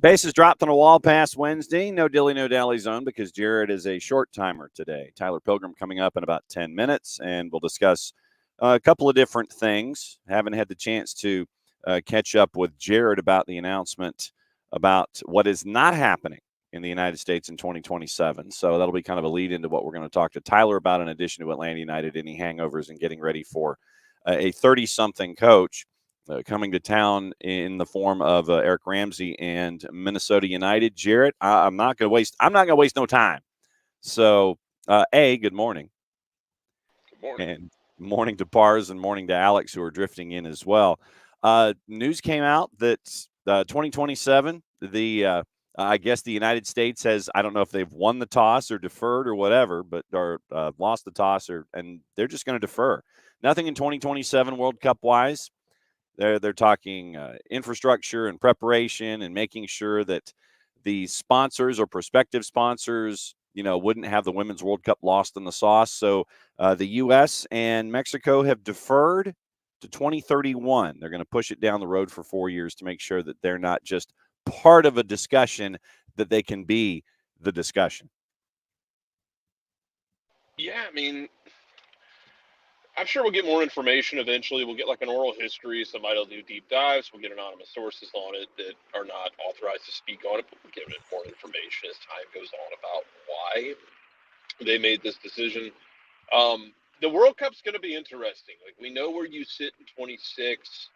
Bases dropped on a wall past Wednesday. No dilly, no dally zone because Jared is a short timer today. Tyler Pilgrim coming up in about 10 minutes, and we'll discuss a couple of different things. Haven't had the chance to catch up with Jared about the announcement about what is not happening in the United States in 2027. So that'll be kind of a lead into what we're going to talk to Tyler about in addition to Atlanta United, any hangovers, and getting ready for a 30-something coach coming to town in the form of Eric Ramsey and Minnesota United. Jarrett, I'm not going to waste no time. So, good morning. Good morning. And morning to Pars and morning to Alex, who are drifting in as well. News came out that 2027, I guess the United States has, I don't know if they've won the toss or deferred or whatever, but or lost the toss, and they're just going to defer. Nothing in 2027 World Cup wise. They're talking infrastructure and preparation and making sure that the sponsors or prospective sponsors, wouldn't have the Women's World Cup lost in the sauce. So the U.S. and Mexico have deferred to 2031. They're going to push it down the road for 4 years to make sure that they're not just part of a discussion, that they can be the discussion. Yeah, I mean, I'm sure we'll get more information eventually. We'll get like an oral history. Somebody will do deep dives. We'll get anonymous sources on it that are not authorized to speak on it, but we'll get more information as time goes on about why they made this decision. The World Cup's going to be interesting. Like, we know where you sit in 26.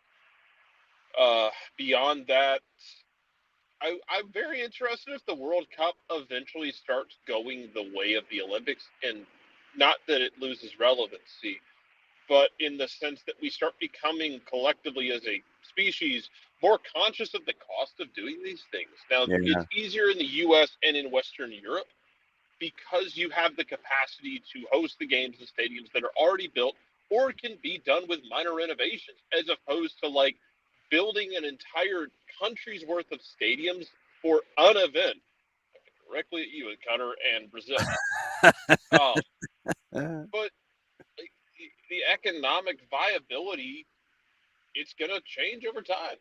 Beyond that, I'm very interested if the World Cup eventually starts going the way of the Olympics, and not that it loses relevancy, but in the sense that we start becoming collectively as a species more conscious of the cost of doing these things. Now, Yeah. it's easier in the U.S. and in Western Europe because you have the capacity to host the games in stadiums that are already built or can be done with minor renovations, as opposed to like building an entire country's worth of stadiums for an event. Directly at you, Qatar and Brazil. But the economic viability, it's going to change over time.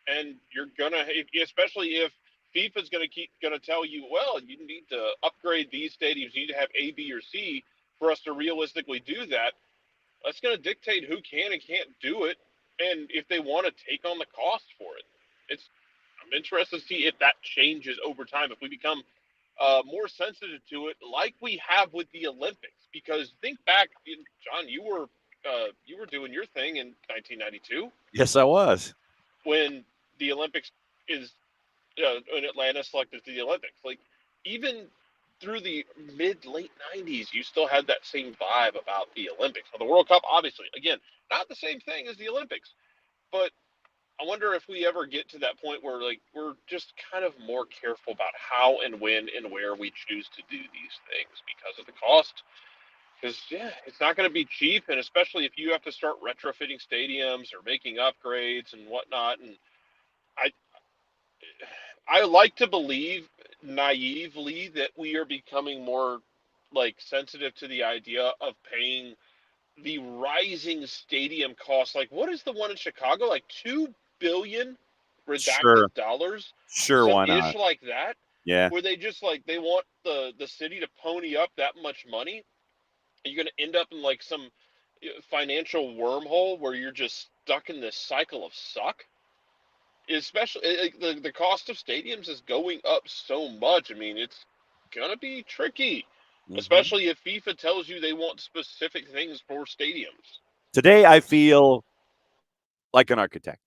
And you're going to, especially if FIFA's going to tell you, well, you need to upgrade these stadiums, you need to have A, B, or C for us to realistically do that. That's going to dictate who can and can't do it, and if they want to take on the cost for it. I'm interested to see if that changes over time, if we become more sensitive to it, like we have with the Olympics. Because think back, John, you were doing your thing in 1992. Yes, I was. When the Olympics is in Atlanta selected to the Olympics. Like, even through the late 90s, you still had that same vibe about the Olympics. Now, the World Cup, obviously, again, not the same thing as the Olympics, but I wonder if we ever get to that point where like we're just kind of more careful about how and when and where we choose to do these things because of the cost. Because it's not going to be cheap, and especially if you have to start retrofitting stadiums or making upgrades and whatnot. And I I like to believe naively that we are becoming more like sensitive to the idea of paying the rising stadium costs. Like, what is the one in Chicago? Like 2 billion redacted Sure. dollars, Sure. some Why ish not? like that, Yeah. where they just like they want the city to pony up that much money. You're going to end up in like some financial wormhole where you're just stuck in this cycle of suck. Especially the cost of stadiums is going up so much. I mean, it's gonna be tricky, Mm-hmm. especially if FIFA tells you they want specific things for stadiums. Today, I feel like an architect.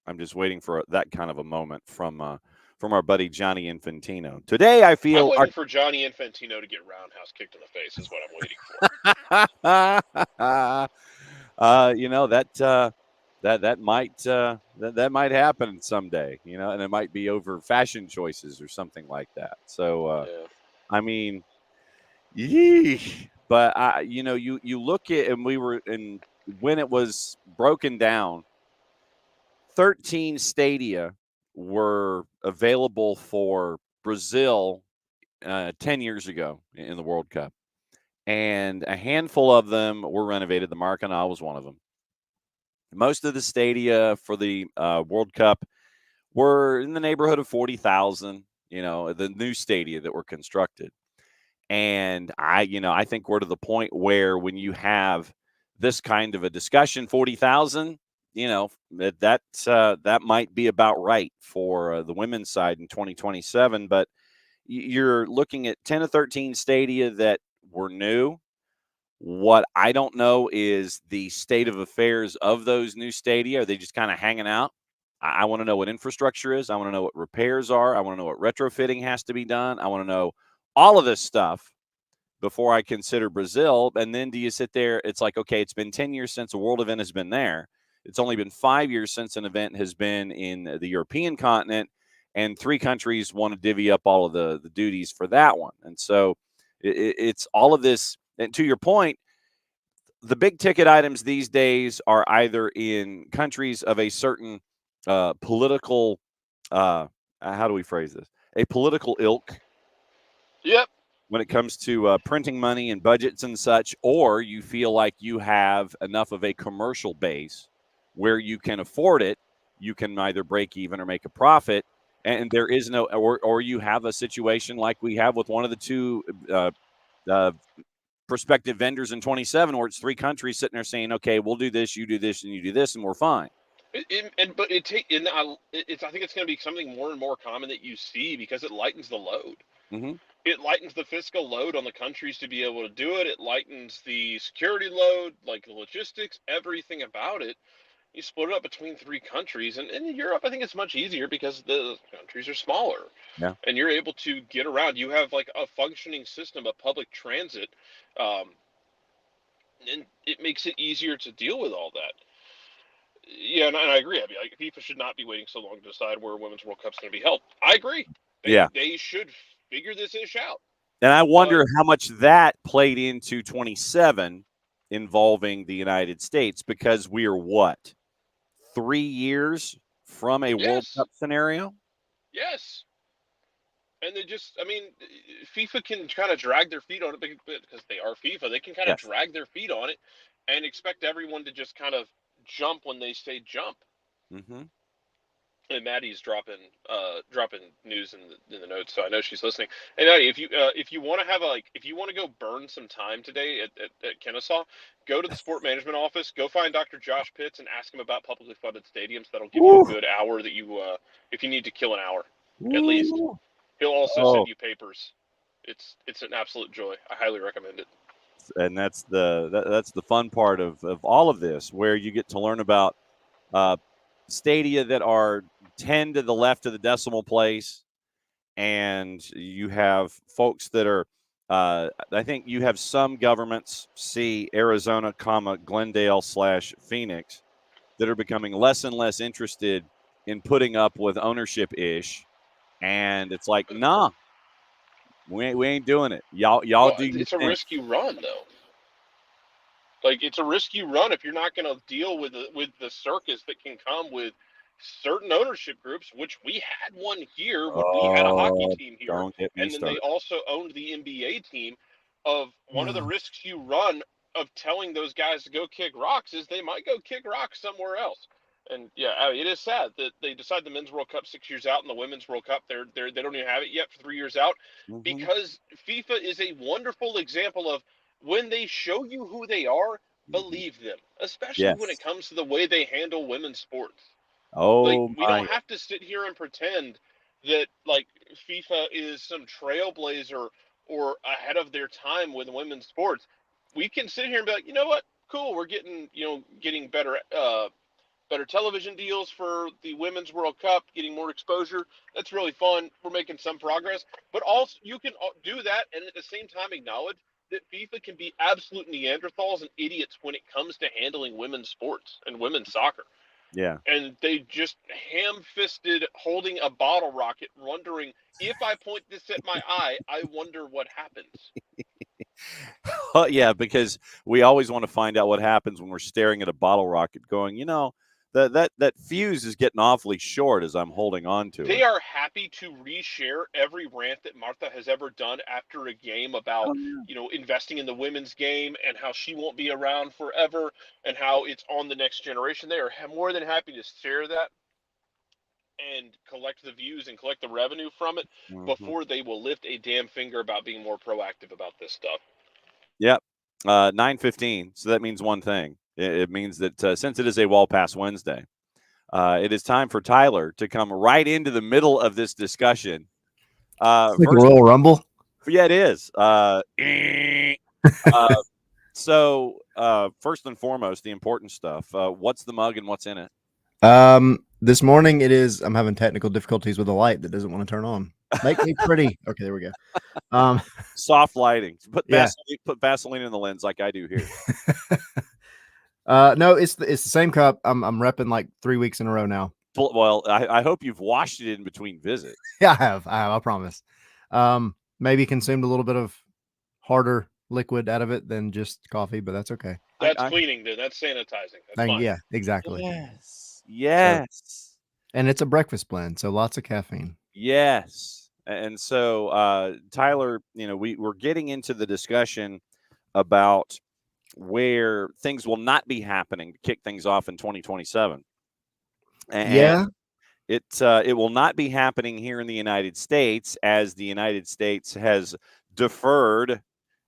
I'm just waiting for that kind of a moment from our buddy Johnny Infantino. Today, I I'm feel waiting for Johnny Infantino to get roundhouse kicked in the face. Is what I'm waiting for. that might happen someday. And it might be over fashion choices or something like that. So, Yeah. I mean, yee. But you look at, and we were in when it was broken down. 13 stadia were available for Brazil 10 years ago in the World Cup. And a handful of them were renovated. The Maracanã was one of them. Most of the stadia for the World Cup were in the neighborhood of 40,000, the new stadia that were constructed. And I think we're to the point where when you have this kind of a discussion, 40,000, that might be about right for the women's side in 2027. But you're looking at 10 to 13 stadia that were new. What I don't know is the state of affairs of those new stadia. Are they just kind of hanging out? I want to know what infrastructure is. I want to know what repairs are. I want to know what retrofitting has to be done. I want to know all of this stuff before I consider Brazil. And then do you sit there? It's like, okay, it's been 10 years since a world event has been there. It's only been 5 years since an event has been in the European continent, and 3 countries want to divvy up all of the duties for that one. And so it's all of this. And to your point, the big ticket items these days are either in countries of a certain political, how do we phrase this? A political ilk Yep. when it comes to printing money and budgets and such, or you feel like you have enough of a commercial base where you can afford it, you can either break even or make a profit, and there is no, or you have a situation like we have with one of the two uh, prospective vendors in 27, where it's 3 countries sitting there saying, okay, we'll do this, and you do this, and we're fine. But it take and it's I think it's going to be something more and more common that you see because it lightens the load. Mm-hmm. It lightens the fiscal load on the countries to be able to do it. It lightens the security load, like the logistics, everything about it. You split it up between 3 countries, and in Europe, I think it's much easier because the countries are smaller, Yeah. and you're able to get around. You have like a functioning system of public transit, um, and it makes it easier to deal with all that. Yeah, and I agree. I mean, like, FIFA should not be waiting so long to decide where Women's World Cup's going to be held. I agree. Yeah. They should figure this ish out. And I But wonder how much that played into 27 involving the United States, because we are what, 3 years from a World yes, Cup scenario? yes, and they just, I mean, FIFA can kind of drag their feet on it because they are FIFA. They can kind of Yes. drag their feet on it and expect everyone to just kind of jump when they say jump. Mm-hmm. And Maddie's dropping news in the notes, so I know she's listening. And Maddie, if you want to have if you want to go burn some time today at Kennesaw, go to the sport management office, go find Dr. Josh Pitts, and ask him about publicly funded stadiums. That'll give you a Woo. good hour that if you need to kill an hour, at least. Woo. He'll also Oh, send you papers. It's an absolute joy. I highly recommend it. and that's the fun part of all of this, where you get to learn about uh, stadia that are 10 to the left of the decimal place, and you have folks that are. I think you have some governments, see Arizona, Glendale / Phoenix, that are becoming less and less interested in putting up with ownership ish, and it's like, nah, we ain't doing it. Y'all Well, do your it's a thing. risk you run though. Like it's a risk you run if you're not going to deal with the circus that can come with certain ownership groups, which we had one here when we had a hockey Oh, team here, don't get me and then they started. also owned the NBA team. Of one of the risks you run of telling those guys to go kick rocks is they might go kick rocks somewhere else. And yeah, I mean, it is sad that they decide the men's World Cup 6 years out and the women's World Cup they don't even have it yet for 3 years out Mm-hmm. because FIFA is a wonderful example of when they show you who they are, Mm-hmm. believe them, especially when it Yes. comes to the way they handle women's sports. Like Oh we don't my. have to sit here and pretend that like FIFA is some trailblazer or ahead of their time with women's sports. We can sit here and be like, you know what? Cool, we're getting better television deals for the Women's World Cup, getting more exposure. That's really fun. We're making some progress. But also, you can do that and at the same time acknowledge that FIFA can be absolute Neanderthals and idiots when it comes to handling women's sports and women's soccer. Yeah. And they just ham-fisted holding a bottle rocket, wondering if I point this at my eye, I wonder what happens. Yeah, because we always want to find out what happens when we're staring at a bottle rocket, going, that fuse is getting awfully short as I'm holding on to They it. are happy to reshare every rant that Martha has ever done after a game about, Oh yeah. investing in the women's game and how she won't be around forever and how it's on the next generation. They are more than happy to share that. and collect the views and collect the revenue from it Mhm. before they will lift a damn finger about being more proactive about this stuff. Yep. 9:15. So that means one thing. It means that since it is a Wall Pass Wednesday, it is time for Tyler to come right into the middle of this discussion. It's like a First, Royal Rumble. yeah, it is. So, first and foremost, the important stuff. What's the mug and what's in it? This morning it is. I'm having technical difficulties with a light that doesn't want to turn on. Make me pretty. Okay, there we go. Soft lighting. Yeah. Put Vaseline in the lens like I do here. No, it's the same cup. I'm repping like 3 weeks in a row now. Well, I hope you've washed it in between visits. Yeah, I have. I promise. Maybe consumed a little bit of harder liquid out of it than just coffee, but that's okay. That's cleaning, then. That's sanitizing. That's fine. Yeah, exactly. Yes. And it's a breakfast blend, so lots of caffeine. Yes. And so, Tyler, we're getting into the discussion about where things will not be happening to kick things off in 2027. And it will not be happening here in the United States, as the United States has deferred,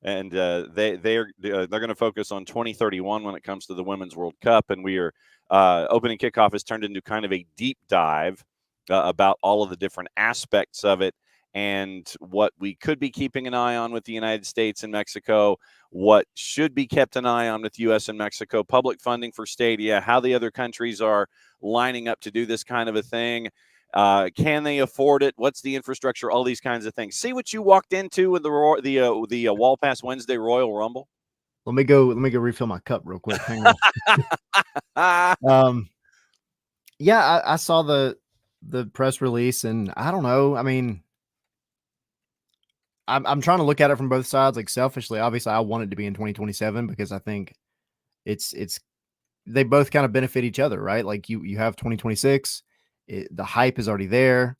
and they're going to focus on 2031 when it comes to the Women's World Cup, and we are opening kickoff has turned into kind of a deep dive about all of the different aspects of it and what we could be keeping an eye on with the United States and Mexico, what should be kept an eye on with U.S. and Mexico, public funding for stadia, how the other countries are lining up to do this kind of a thing. Can they afford it? What's the infrastructure? All these kinds of things. See what you walked into with the Wall Pass Wednesday Royal Rumble. Let me go refill my cup real quick. Hang on. Yeah, I saw the press release, and I don't know. I mean, I'm trying to look at it from both sides. Like, selfishly, obviously, I want it to be in 2027 because I think it's they both kind of benefit each other, right? Like, you have 2026, the hype is already there.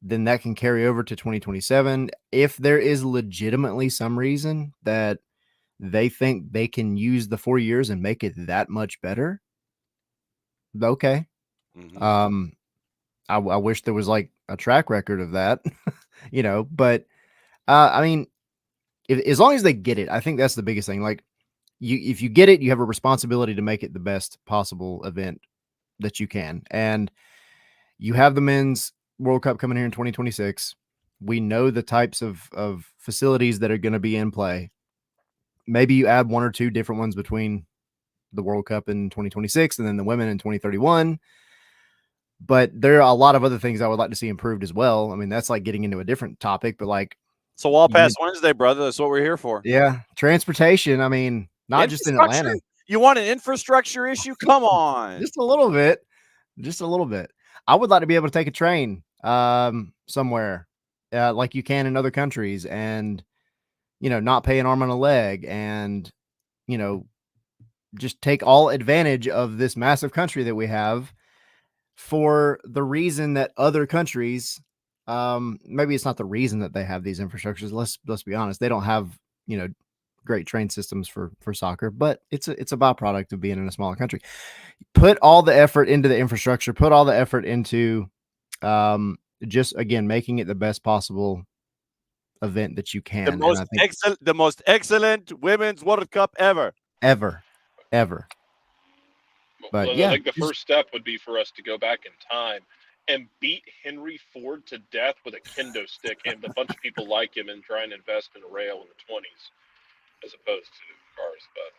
Then that can carry over to 2027 if there is legitimately some reason that they think they can use the 4 years and make it that much better. Okay. Mm-hmm. I wish there was like a track record of that, but I mean, as long as they get it, I think that's the biggest thing. Like, if you get it, you have a responsibility to make it the best possible event that you can. And you have the Men's World Cup coming here in 2026. We know the types of facilities that are going to be in play. Maybe you add one or two different ones between the World Cup in 2026 and then the women in 2031. But there are a lot of other things I would like to see improved as well. I mean, that's like getting into a different topic, but like, so Wall Pass Wednesday, brother. That's what we're here for. Yeah, transportation. I mean, not just in Atlanta. You want an infrastructure issue? Come on, just a little bit. I would like to be able to take a train somewhere like you can in other countries, and not pay an arm and a leg, and just take all advantage of this massive country that we have for the reason that other countries, maybe it's not the reason that they have these infrastructures. Let's be honest. They don't have, great train systems for soccer, but it's a byproduct of being in a smaller country. Put all the effort into the infrastructure, put all the effort into, just again, making it the best possible event that you can. The most excellent Women's World Cup ever. But I think the first step would be for us to go back in time and beat Henry Ford to death with a kendo stick and a bunch of people like him and try and invest in a rail in the 20s as opposed to cars. But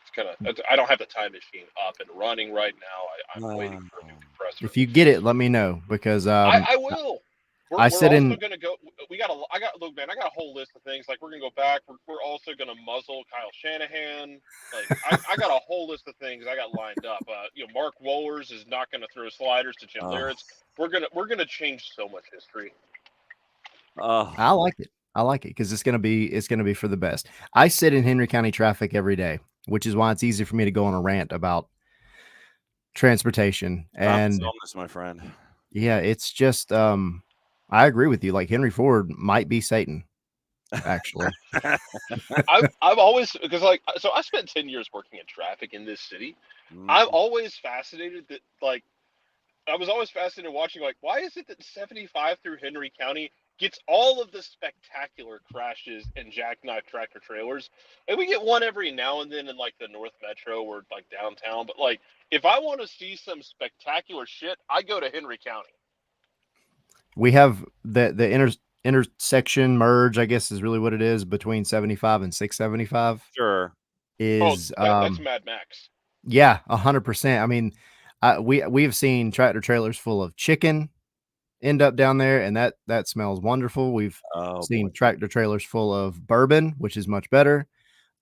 it's kind of, I don't have the time machine up and running right now. I'm waiting for a new compressor. If you get it, let me know, because I will. We're also going to go. Look, man, I got a whole list of things. Like, we're going to go back. We're also going to muzzle Kyle Shanahan. Like, I got a whole list of things I got lined up. Mark Wohlers is not going to throw sliders to Jim Leyritz. We're gonna change so much history. I like it because it's gonna be for the best. I sit in Henry County traffic every day, which is why it's easy for me to go on a rant about transportation. And my friend, yeah, it's just I agree with you. Like, Henry Ford might be Satan, actually. I've always, because I spent 10 years working in traffic in this city. I'm always fascinated that, like, I was always fascinated watching, like, why is it that 75 through Henry County gets all of the spectacular crashes and jackknife tractor trailers? And we get one every now and then in, like, the North Metro or, like, downtown. But, like, if I want to see some spectacular shit, I go to Henry County. We have the intersection merge, I guess is really what it is, between 75 and 675 Sure. is, That's Mad Max. yeah, 100%. I mean, we've seen tractor trailers full of chicken end up down there, and that smells wonderful. We've Oh, seen boy. tractor trailers full of bourbon, which is much better.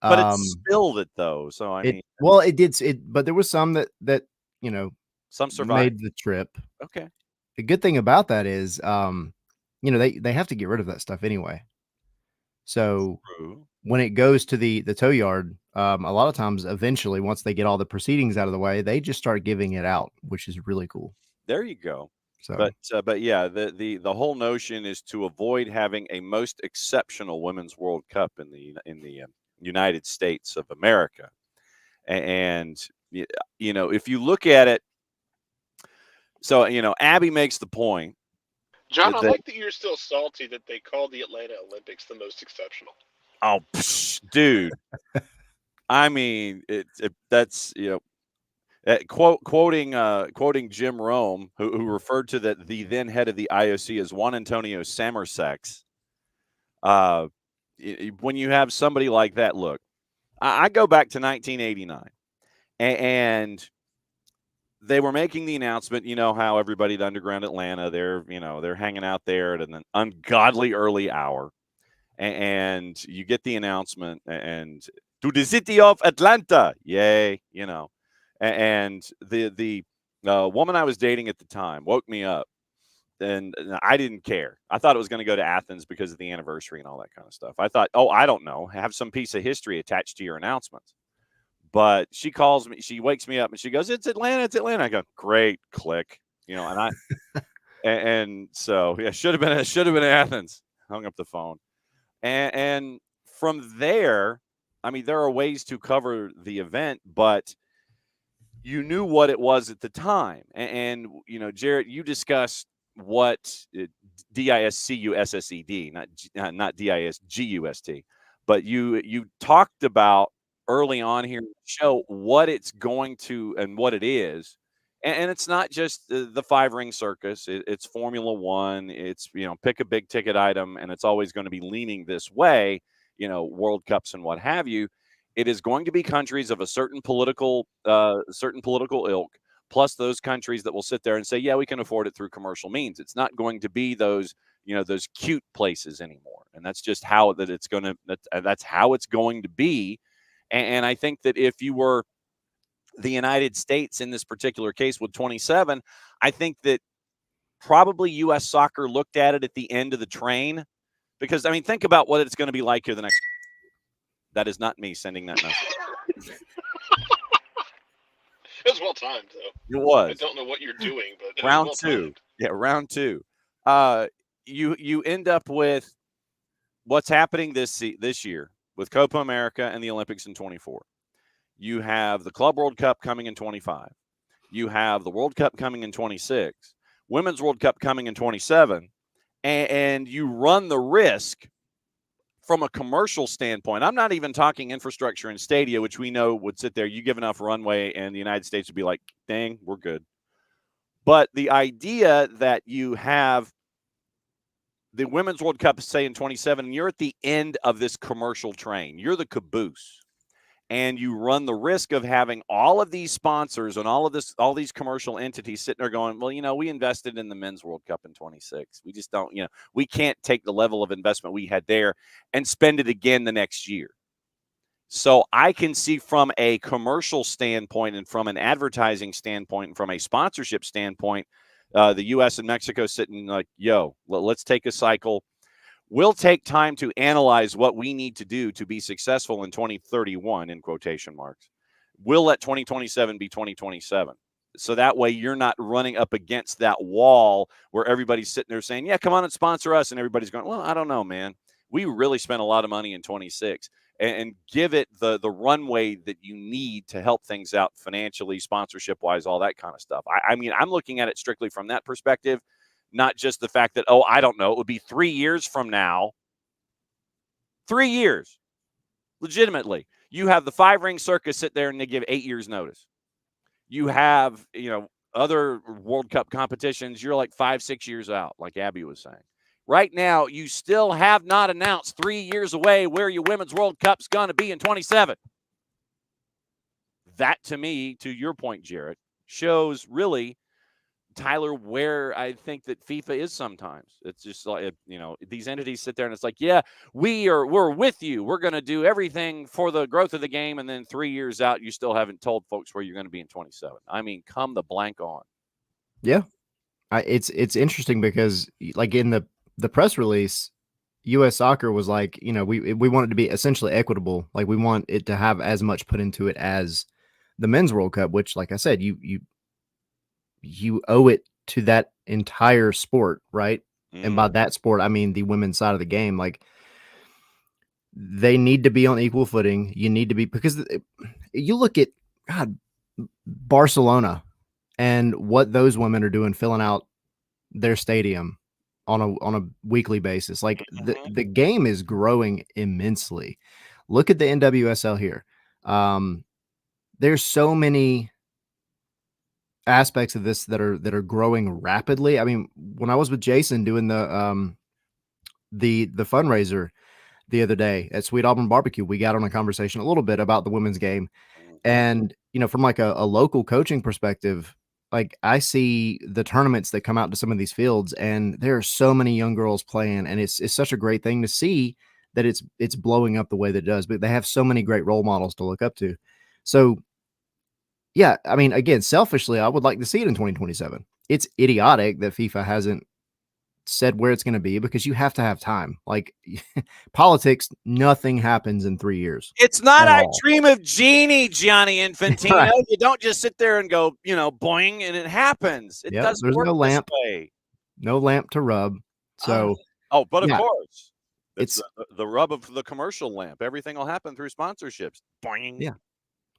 But it spilled it, though, so, I mean, It did but there was some that, you know, some survived. made the trip. Okay. The good thing about that is, you know, they have to get rid of that stuff anyway. So True. when it goes to the tow yard, a lot of times, eventually, once they get all the proceedings out of the way, they just start giving it out, which is really cool. There you go. So But yeah, the whole notion is to avoid having a most exceptional Women's World Cup in the United States of America. And you know, if you look at it, so you know, Abby makes the point John, I that like that you're still salty that they called the Atlanta Olympics the most exceptional. oh, dude, I mean, that's you know. Quoting Jim Rome, who referred to the then head of the IOC as Juan Antonio Samersex. When you have somebody like that, look, I go back to 1989, and they were making the announcement. You know how everybody at Underground Atlanta, they're hanging out there at an ungodly early hour, and you get the announcement and to the city of Atlanta, yay, you know. And the woman I was dating at the time woke me up, and I didn't care. I thought it was going to go to Athens because of the anniversary and all that kind of stuff. I thought, oh, I don't know, have some piece of history attached to your announcements. But she calls me, she wakes me up, and she goes, "It's Atlanta, it's Atlanta." I go, "Great, click," you know. And I and so yeah, should have been Athens. Hung up the phone, and from there, I mean, there are ways to cover the event, but you knew what it was at the time. And you know, Jarrett, you discussed what DISCUSSED, not DISGUST, but you talked about early on here in the show what it's going to and what it is. And it's not just the five ring circus. It's Formula One. It's, you know, pick a big ticket item, and it's always going to be leaning this way, you know, World Cups and what have you. It is going to be countries of a certain political ilk, plus those countries that will sit there and say, "Yeah, we can afford it through commercial means." It's not going to be those, you know, those cute places anymore, and that's just how that it's going to. That's how it's going to be. And I think that if you were the United States in this particular case with 27, I think that probably U.S. Soccer looked at it at the end of the train, because I mean, think about what it's going to be like here the next. That is not me sending that message. It was well timed, though. It was. I don't know what you're doing, but it round was well two. timed. Yeah, round two. You end up with what's happening this year with Copa America and the Olympics in 24. You have the Club World Cup coming in 25. You have the World Cup coming in 26. Women's World Cup coming in 27. And you run the risk from a commercial standpoint. I'm not even talking infrastructure and stadia, which we know would sit there. You give enough runway, and the United States would be like, dang, we're good. But the idea that you have the Women's World Cup, say, in 27, and you're at the end of this commercial train, you're the caboose. And you run the risk of having all of these sponsors and all these commercial entities sitting there going, well, you know, we invested in the Men's World Cup in 26. We just don't, you know, we can't take the level of investment we had there and spend it again the next year. So I can see from a commercial standpoint and from an advertising standpoint and from a sponsorship standpoint, the U.S. and Mexico sitting like, yo, let's take a cycle. We'll take time to analyze what we need to do to be successful in 2031, in quotation marks. We'll let 2027 be 2027. So that way you're not running up against that wall where everybody's sitting there saying, yeah, come on and sponsor us. And everybody's going, well, I don't know, man. We really spent a lot of money in 26. and give it the runway that you need to help things out financially, sponsorship wise, all that kind of stuff. I mean, I'm looking at it strictly from that perspective, not just the fact that, oh, I don't know, it would be 3 years from now. 3 years. Legitimately. You have the 5-ring circus sit there and they give 8 years notice. You have, other World Cup competitions, you're like 5-6 years out, like Abby was saying. Right now, you still have not announced 3 years away where your Women's World Cup's going to be in 27. That, to me, to your point, Jarrett, shows really, Tyler, where I think that FIFA is sometimes. It's just like, these entities sit there and it's like, yeah, we're with you. We're going to do everything for the growth of the game. And then 3 years out, you still haven't told folks where you're going to be in 27. I mean, come the blank on. Yeah. It's interesting because, like, in the press release, U.S. Soccer was like, we want it to be essentially equitable. Like, we want it to have as much put into it as the Men's World Cup, which, like I said, you owe it to that entire sport, right? And by that sport, I mean the women's side of the game. Like, they need to be on equal footing. You need to be, because you look at, God, Barcelona and what those women are doing, filling out their stadium on a weekly basis. Like, the game is growing immensely. Look at the NWSL here. There's so many aspects of this that are growing rapidly. I mean, when I was with Jason doing the fundraiser the other day at Sweet Auburn Barbecue, we got on a conversation a little bit about the women's game. And, from like a local coaching perspective, like, I see the tournaments that come out to some of these fields, and there are so many young girls playing, and it's such a great thing to see that it's blowing up the way that it does. But they have so many great role models to look up to. So, yeah, I mean, again, selfishly, I would like to see it in 2027. It's idiotic that FIFA hasn't said where it's going to be, because you have to have time. Like, politics, nothing happens in 3 years. It's not at I all. Dream of Jeannie, Gianni Infantino. Right. You don't just sit there and go, boing, and it happens. It Yep, doesn't there's work no lamp. this way. No lamp to rub. So, but yeah, of course, it's the rub of the commercial lamp. Everything will happen through sponsorships. Boing. Yeah.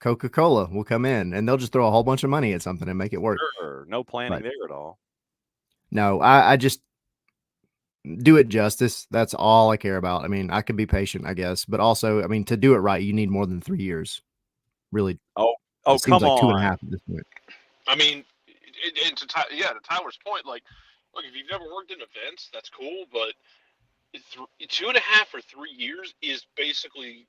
Coca-Cola will come in and they'll just throw a whole bunch of money at something and make it work. Sure. No planning But there at all. no, I just do it justice. That's all I care about. I mean, I can be patient, I guess, but also, I mean, to do it right, you need more than 3 years. Really. Oh, It seems come like 2.5 on. at this point. I mean, and to Tyler's point, like, look, if you've never worked in events, that's cool, but 2.5 or 3 years is basically,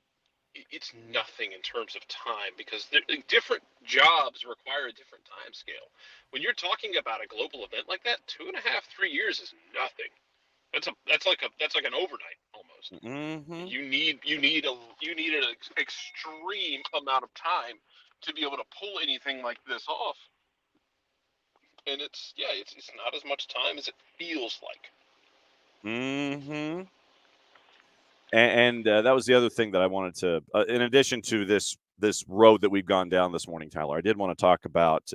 it's nothing in terms of time, because different jobs require a different time scale. When you're talking about a global event like that, 2.5, 3 years is nothing. That's like an overnight almost. Mm-hmm. You need an extreme amount of time to be able to pull anything like this off. And it's not as much time as it feels like. Mm-hmm. And that was the other thing that I wanted to, in addition to this road that we've gone down this morning, Tyler, I did want to talk about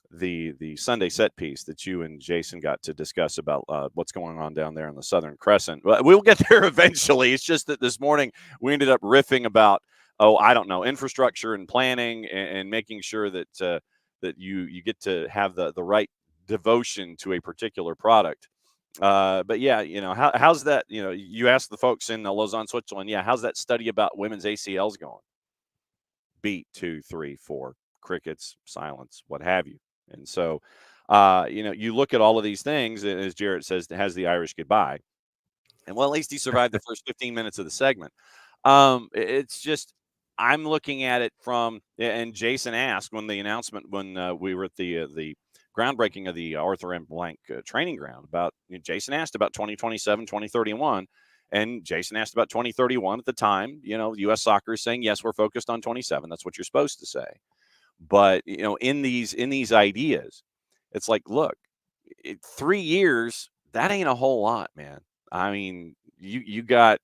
the Sunday set piece that you and Jason got to discuss about what's going on down there in the Southern Crescent. We'll get there eventually. It's just that this morning we ended up riffing about, I don't know, infrastructure and planning and making sure that that you get to have the right devotion to a particular product. But yeah, how's that? You asked the folks in Lausanne, Switzerland. Yeah, how's that study about women's ACLs going? Beat 2, 3, 4, crickets, silence, what have you. And so, you look at all of these things, and as Jarrett says, has the Irish goodbye. And well, at least he survived the first 15 minutes of the segment. It's just, I'm looking at it from, and Jason asked when the announcement, when we were at the groundbreaking of the Arthur M. Blank training ground, about, Jason asked about 2027, 2031. And Jason asked about 2031 at the time. U.S. Soccer is saying, yes, we're focused on 27. That's what you're supposed to say. But, in these ideas, it's like, look, 3 years, that ain't a whole lot, man. I mean, you got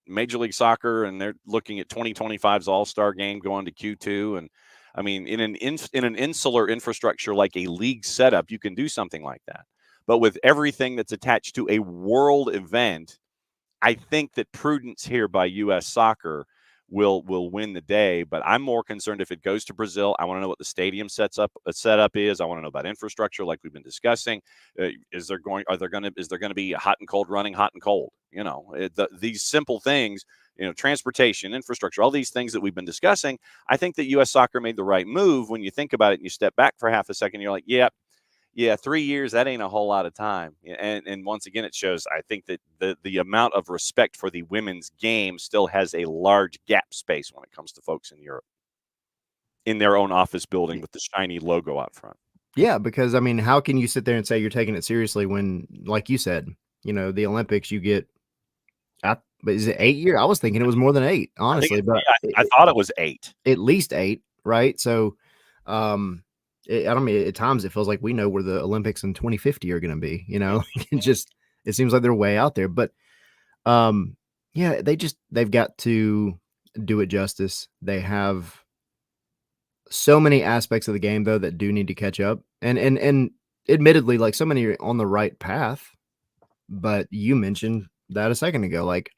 Major League Soccer, and they're looking at 2025's All-Star game going to Q2. And I mean, in an insular infrastructure like a league setup, you can do something like that. But with everything that's attached to a world event, I think that prudence here by U.S. Soccer will win the day. But I'm more concerned if it goes to Brazil. I want to know what the stadium setup is. I want to know about infrastructure, like we've been discussing. Is there going to be hot and cold running, hot and cold? These simple things. Transportation, infrastructure, all these things that we've been discussing. I think that U.S. Soccer made the right move when you think about it and you step back for half a second. You're like, yeah, 3 years, that ain't a whole lot of time. And once again, it shows, I think that the amount of respect for the women's game still has a large gap space when it comes to folks in Europe in their own office building with the shiny logo out front. Yeah, because I mean, how can you sit there and say you're taking it seriously when, like you said, the Olympics, you get, but is it 8 years? I was thinking it was more than 8, honestly, but I thought it was 8. At least 8, right? So, I don't mean, at times it feels like we know where the Olympics in 2050 are going to be. It seems like they're way out there. But, yeah, they've got to do it justice. They have so many aspects of the game though that do need to catch up, and admittedly, like, so many are on the right path. But you mentioned that a second ago, like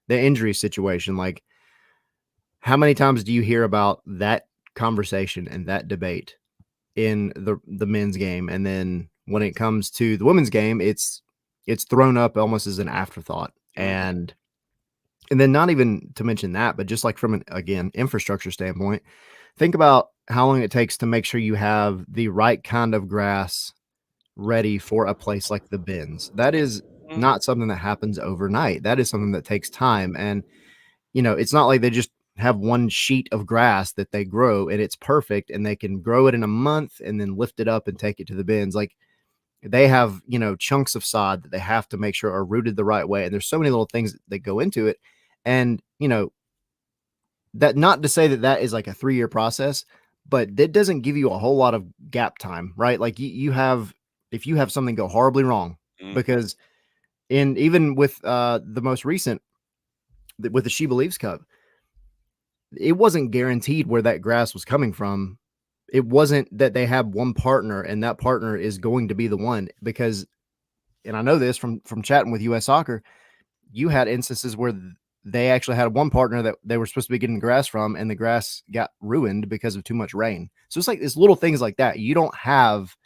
the injury situation. Like, how many times do you hear about that conversation and that debate in the men's game, and then when it comes to the women's game, it's thrown up almost as an afterthought. And then, not even to mention that, but just like from an, again, infrastructure standpoint, think about how long it takes to make sure you have the right kind of grass ready for a place like the Bends. That is not something that happens overnight. That is something that takes time. And, it's not like they just have one sheet of grass that they grow and it's perfect and they can grow it in a month and then lift it up and take it to the Bends. Like, they have, chunks of sod that they have to make sure are rooted the right way. And there's so many little things that go into it. And, that, not to say that is like a 3-year process, but that doesn't give you a whole lot of gap time, right? Like, if you have something go horribly wrong, because even with the most recent, with the She Believes Cup, it wasn't guaranteed where that grass was coming from. It wasn't that they have one partner and that partner is going to be the one, because, and I know this from chatting with US Soccer, you had instances where they actually had one partner that they were supposed to be getting grass from, and the grass got ruined because of too much rain. So it's like, it's little things like that. You don't have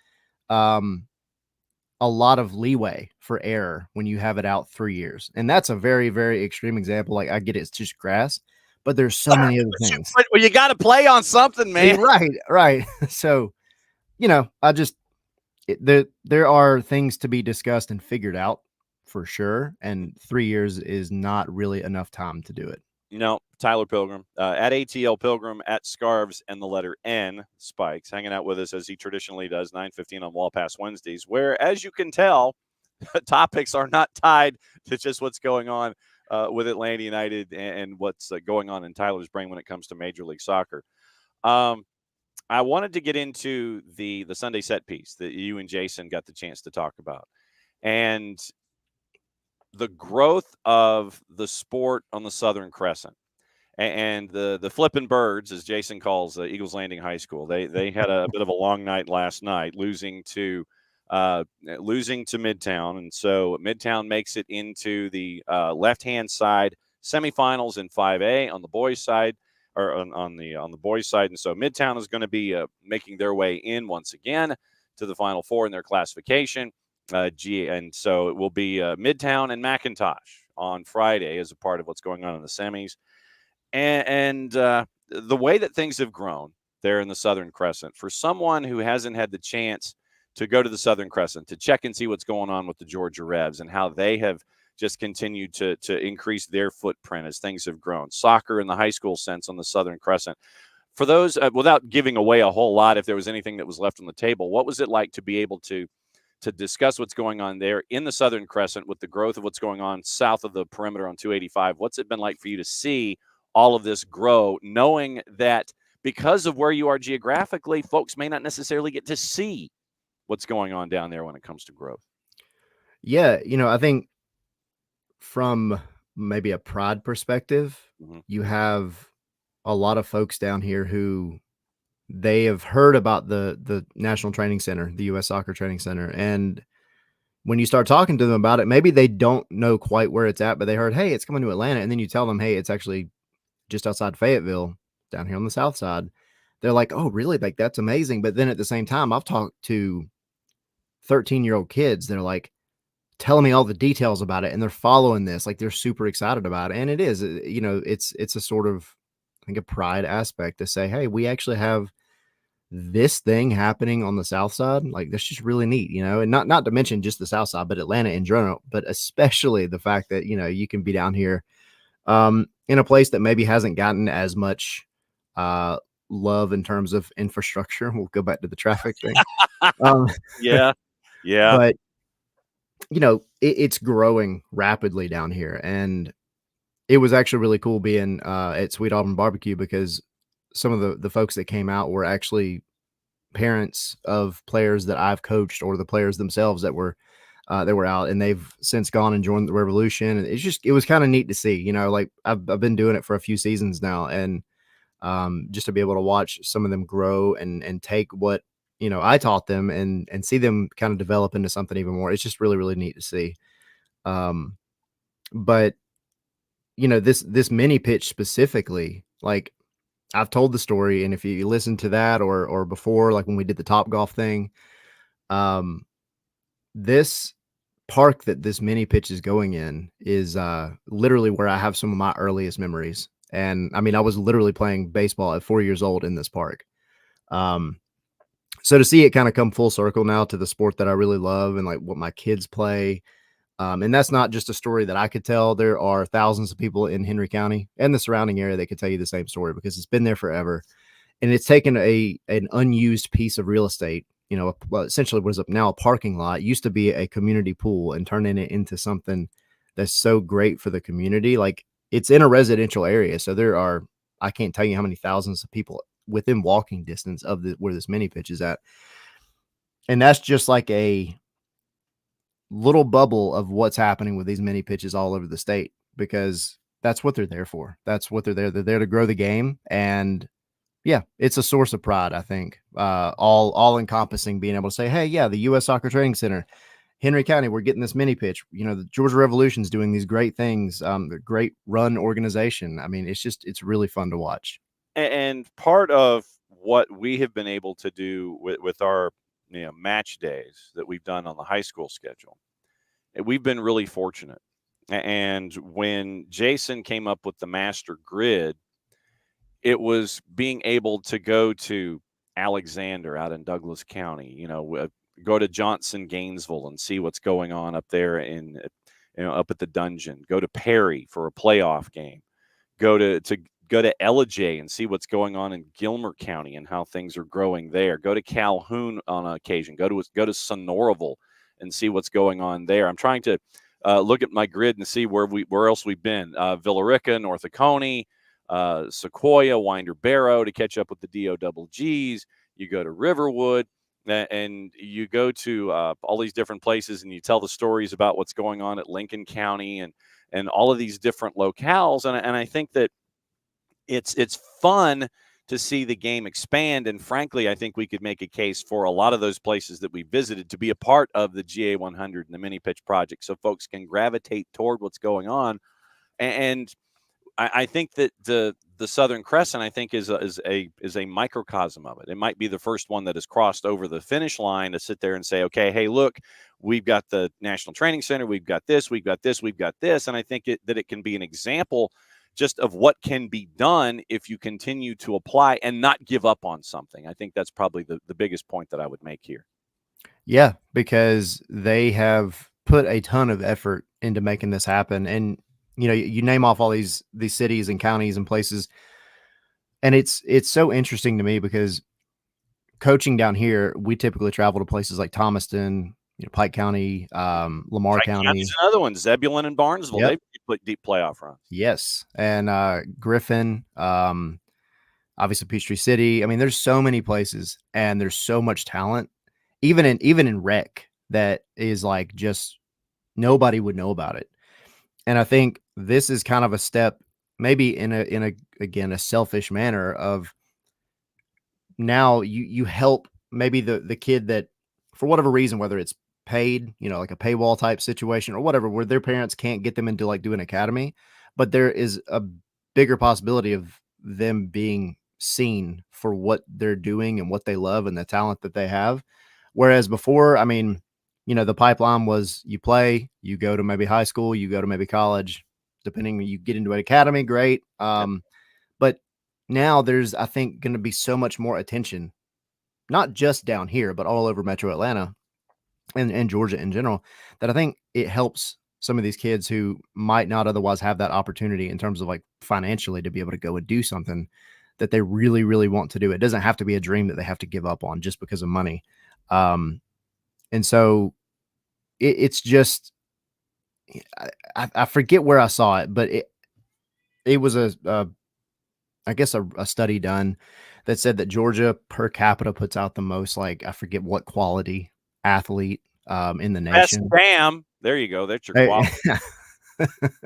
a lot of leeway for error when you have it out 3 years. And that's a very, very extreme example. Like, I get it's just grass, but there's so many other things. Well, you got to play on something, man. Right. So, there are things to be discussed and figured out for sure. And 3 years is not really enough time to do it. Tyler Pilgrim, at ATL Pilgrim, at Scarves and the letter N Spikes, hanging out with us as he traditionally does, 9:15 on Wall Pass Wednesdays, where, as you can tell, topics are not tied to just what's going on with Atlanta United and what's going on in Tyler's brain when it comes to Major League Soccer. I wanted to get into the Sunday set piece that you and Jason got the chance to talk about, and the growth of the sport on the Southern Crescent. And the Flippin' Birds, as Jason calls Eagles Landing High School, they had a bit of a long night last night, losing to Midtown, and so Midtown makes it into the left-hand side semifinals in 5A on the boys' side, or on the boys' side, and so Midtown is going to be making their way in once again to the Final Four in their classification. And so it will be Midtown and McIntosh on Friday as a part of what's going on in the semis. And the way that things have grown there in the Southern Crescent, for someone who hasn't had the chance to go to the Southern Crescent, to check and see what's going on with the Georgia Revs and how they have just continued to increase their footprint as things have grown. Soccer in the high school sense on the Southern Crescent. For those, without giving away a whole lot, if there was anything that was left on the table, what was it like to be able to discuss what's going on there in the Southern Crescent with the growth of what's going on south of the perimeter on 285? What's it been like for you to see all of this grow, knowing that because of where you are geographically, folks may not necessarily get to see what's going on down there when it comes to growth? Yeah, I think from maybe a pride perspective, you have a lot of folks down here who they have heard about the National Training Center, the U.S. Soccer Training Center. And when you start talking to them about it, maybe they don't know quite where it's at, but they heard, hey, it's coming to Atlanta. And then you tell them, hey, it's actually just outside Fayetteville, down here on the south side. They're like, "Oh, really? Like that's amazing." But then at the same time, I've talked to 13-year-old kids. They're like telling me all the details about it, and they're following this. Like they're super excited about it, and it is. It's a sort of, I think, a pride aspect to say, "Hey, we actually have this thing happening on the south side. Like that's just really neat, and not to mention just the south side, but Atlanta in general, but especially the fact that, you can be down here in a place that maybe hasn't gotten as much uh love in terms of infrastructure. We'll go back to the traffic thing. Um, Yeah. Yeah. but it's growing rapidly down here, and it was actually really cool being at Sweet Auburn Barbecue because some of the folks that came out were actually parents of players that I've coached or the players themselves that were out, and they've since gone and joined the Revolution. And it was kind of neat to see, like I've been doing it for a few seasons now, and just to be able to watch some of them grow and take what, I taught them and see them kind of develop into something even more. It's just really, really neat to see. Um, but this mini pitch specifically, like I've told the story, and if you listen to that or before, like when we did the Top Golf thing, um, this park that this mini pitch is going in is literally where I have some of my earliest memories. And I mean, I was literally playing baseball at 4 years old in this park. Um, so to see it kind of come full circle now to the sport that I really love and like what my kids play. And that's not just a story that I could tell. There are thousands of people in Henry County and the surrounding area that could tell you the same story because it's been there forever. And it's taken an unused piece of real estate, well, essentially was now a parking lot, used to be a community pool, and turning it into something that's so great for the community. Like it's in a residential area. So I can't tell you how many thousands of people within walking distance of where this mini pitch is at. And that's just like a little bubble of what's happening with these mini pitches all over the state, because that's what they're there for. That's what they're there. They're there to grow the game. And yeah, it's a source of pride, I think. All encompassing, being able to say, hey, yeah, the U.S. Soccer Training Center, Henry County, we're getting this mini pitch. The Georgia Revolution's doing these great things. The great run organization. I mean, it's really fun to watch. And part of what we have been able to do with our match days that we've done on the high school schedule, we've been really fortunate. And when Jason came up with the master grid, it was being able to go to Alexander out in Douglas County, go to Johnson, Gainesville, and see what's going on up there up at the Dungeon. Go to Perry for a playoff game. Go to Ellijay and see what's going on in Gilmer County and how things are growing there. Go to Calhoun on occasion. Go to Sonoraville and see what's going on there. I'm trying to look at my grid and see where else we've been. Villarica, North Oconee, Sequoia, Winder Barrow to catch up with the DOGGs. You go to Riverwood, and you go to all these different places, and you tell the stories about what's going on at Lincoln County and all of these different locales. And I think that it's fun to see the game expand. And frankly, I think we could make a case for a lot of those places that we visited to be a part of the GA 100 and the mini pitch project, so folks can gravitate toward what's going on. And I think that the Southern Crescent, I think, is a microcosm of it. It might be the first one that has crossed over the finish line to sit there and say, okay, hey, look, we've got the National Training Center, we've got this, we've got this, we've got this. And I think that it can be an example just of what can be done if you continue to apply and not give up on something. I think that's probably the biggest point that I would make here. Yeah, because they have put a ton of effort into making this happen. And you name off all these cities and counties and places, and it's so interesting to me because coaching down here, we typically travel to places like Thomaston, Pike County, Lamar County. County's another one, Zebulon and Barnesville. Yep. They've put deep playoff runs. Yes, and Griffin, obviously Peachtree City. I mean, there's so many places, and there's so much talent, even in rec, that is like just nobody would know about it. And I think this is kind of a step, maybe in a selfish manner of now you help maybe the kid that for whatever reason, whether it's paid, like a paywall type situation or whatever, where their parents can't get them into like do an academy, but there is a bigger possibility of them being seen for what they're doing and what they love and the talent that they have. Whereas before, I mean, the pipeline was you play, you go to maybe high school, you go to maybe college, depending, you get into an academy, great. But now there's, I think, going to be so much more attention, not just down here, but all over Metro Atlanta and Georgia in general, that I think it helps some of these kids who might not otherwise have that opportunity in terms of like financially to be able to go and do something that they really, really want to do. It doesn't have to be a dream that they have to give up on just because of money. And so it's just, I forget where I saw it, but it was I guess a study done that said that Georgia per capita puts out the most, like, I forget what quality athlete in the Best nation. damn. There you go. That's your Hey, quality.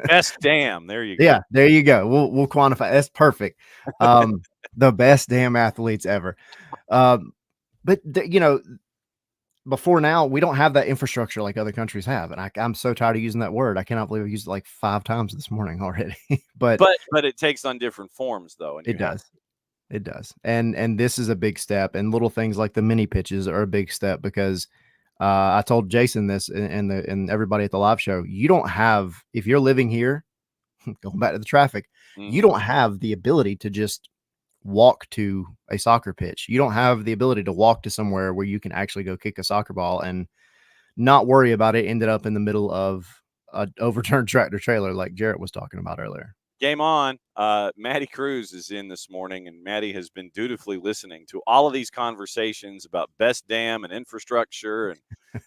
Best damn. There you go. yeah, there you go. We'll quantify. That's perfect. The best damn athletes ever. But before now, we don't have that infrastructure like other countries have, and I'm so tired of using that word. I cannot believe I used it like 5 times this morning already. but it takes on different forms though, and it does. It does. And this is a big step, and little things like the mini pitches are a big step because I told Jason this and everybody at the live show, you don't have, if you're living here, going back to the traffic, you don't have the ability to just walk to a soccer pitch. You don't have the ability to walk to somewhere where you can actually go kick a soccer ball and not worry about it ended up in the middle of an overturned tractor trailer like Jarrett was talking about earlier. Game on. Maddie Cruz is in this morning, and Maddie has been dutifully listening to all of these conversations about best dam and infrastructure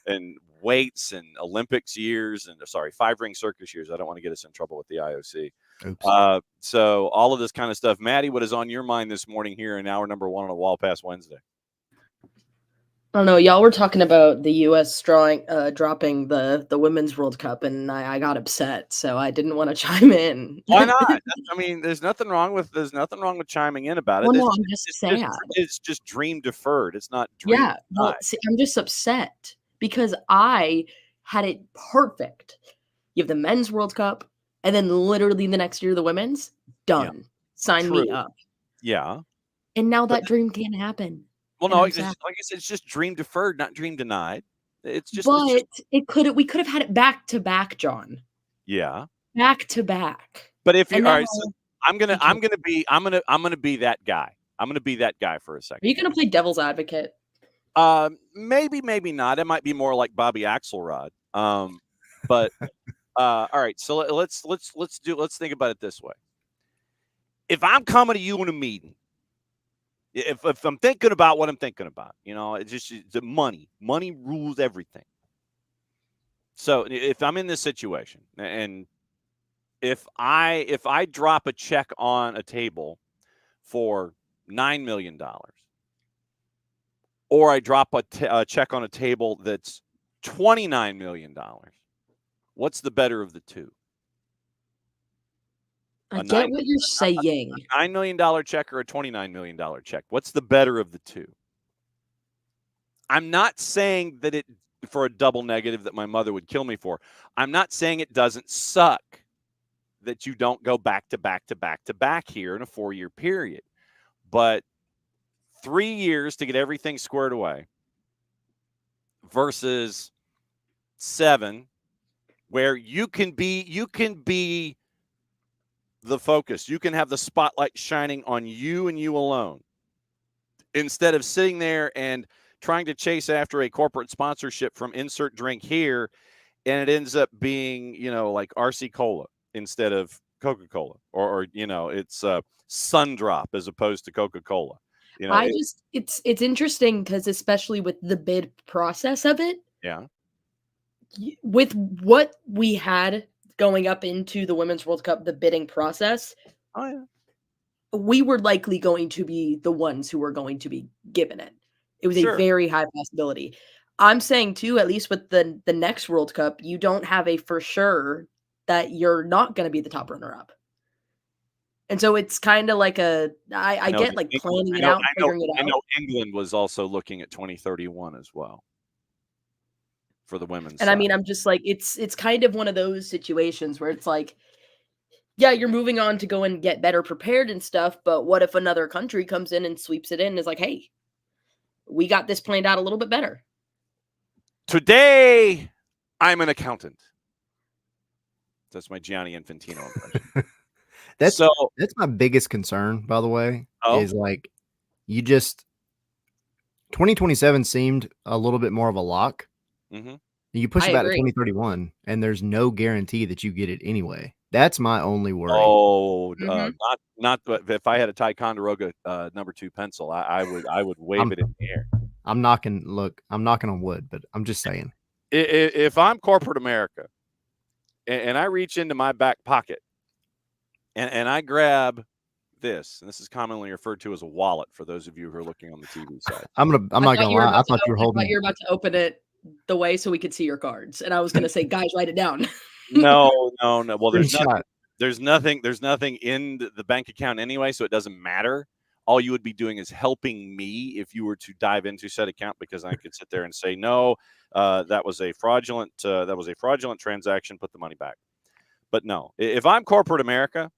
and weights and Olympics years and 5-ring circus years. I don't want to get us in trouble with the IOC. Oops. So all of this kind of stuff. Maddie, what is on your mind this morning here in hour number 1 on a Wall Pass Wednesday? I don't know. Y'all were talking about the U.S. dropping the Women's World Cup, and I got upset, so I didn't want to chime in. Why not? I mean, there's nothing wrong with chiming in about it. Well, no, I'm just sad. It's just dream deferred. It's not dream. Yeah, well, see, I'm just upset because I had it perfect. You have the Men's World Cup, and then literally the next year the Women's. Done. Yeah. Sign me up. Yeah. And now that dream can't happen. Well, no, like I said, it's just dream deferred, not dream denied. It's just. We could have had it back to back, John. Yeah. Back to back. But if you're all right, so I'm gonna be that guy. I'm gonna be that guy for a second. Are you gonna play devil's advocate? Maybe not. It might be more like Bobby Axelrod. But all right. So let's think about it this way. If I'm coming to you in a meeting. If I'm thinking about what I'm thinking about, it's just the money. Money rules everything. So if I'm in this situation and if I drop a check on a table for $9 million or I drop a check on a table that's $29 million, what's the better of the two? I get what you're saying. A $9 million check or a $29 million check? What's the better of the two? I'm not saying that it, for a double negative that my mother would kill me for, I'm not saying it doesn't suck that you don't go back to back to back to back here in a 4-year period. But 3 years to get everything squared away versus 7 where you can be the focus. You can have the spotlight shining on you and you alone instead of sitting there and trying to chase after a corporate sponsorship from insert drink here. And it ends up being, like RC Cola instead of Coca-Cola or it's Sundrop as opposed to Coca-Cola. It's interesting because especially with the bid process of it. Yeah. With what we had going up into the Women's World Cup, the bidding process, we were likely going to be the ones who were going to be given it. It was a very high possibility. I'm saying, too, at least with the next World Cup, you don't have a for sure that you're not going to be the top runner-up. And so it's kind of like I get like planning it out, figuring it out. I know England was also looking at 2031 as well. For the women's and side. I mean, I'm just like, it's kind of one of those situations where it's like, yeah, you're moving on to go and get better prepared and stuff, but what if another country comes in and sweeps it in and is like, hey, we got this planned out a little bit better. Today, I'm an accountant. That's my Gianni Infantino impression. That's my biggest concern, by the way, is like you just 2027 seemed a little bit more of a lock. Mm-hmm. You push it back to 2031, and there's no guarantee that you get it anyway. That's my only worry. Oh, not if I had a Ticonderoga number 2 pencil, I would wave it in the air. I'm knocking on wood, but I'm just saying. If I'm corporate America and I reach into my back pocket and I grab this, and this is commonly referred to as a wallet for those of you who are looking on the TV side. I'm not gonna lie. I thought you were holding. I thought you were about to open it the way so we could see your cards, and I was gonna say, guys, write it down. No. Well, there's nothing in the bank account anyway, so it doesn't matter. All you would be doing is helping me if you were to dive into said account, because I could sit there and say, no, that was a fraudulent transaction. Put the money back. But no, if I'm corporate America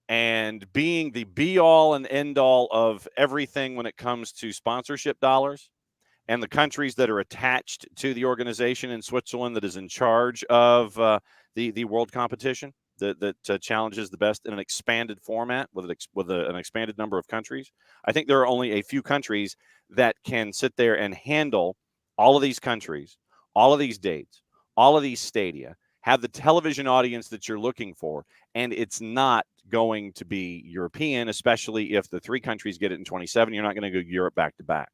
and being the be all and end all of everything when it comes to sponsorship dollars, and the countries that are attached to the organization in Switzerland that is in charge of the world competition that challenges the best in an expanded format with an expanded number of countries. I think there are only a few countries that can sit there and handle all of these countries, all of these dates, all of these stadia, have the television audience that you're looking for, and it's not going to be European, especially if the 3 countries get it in 27. You're not going to go Europe back to back.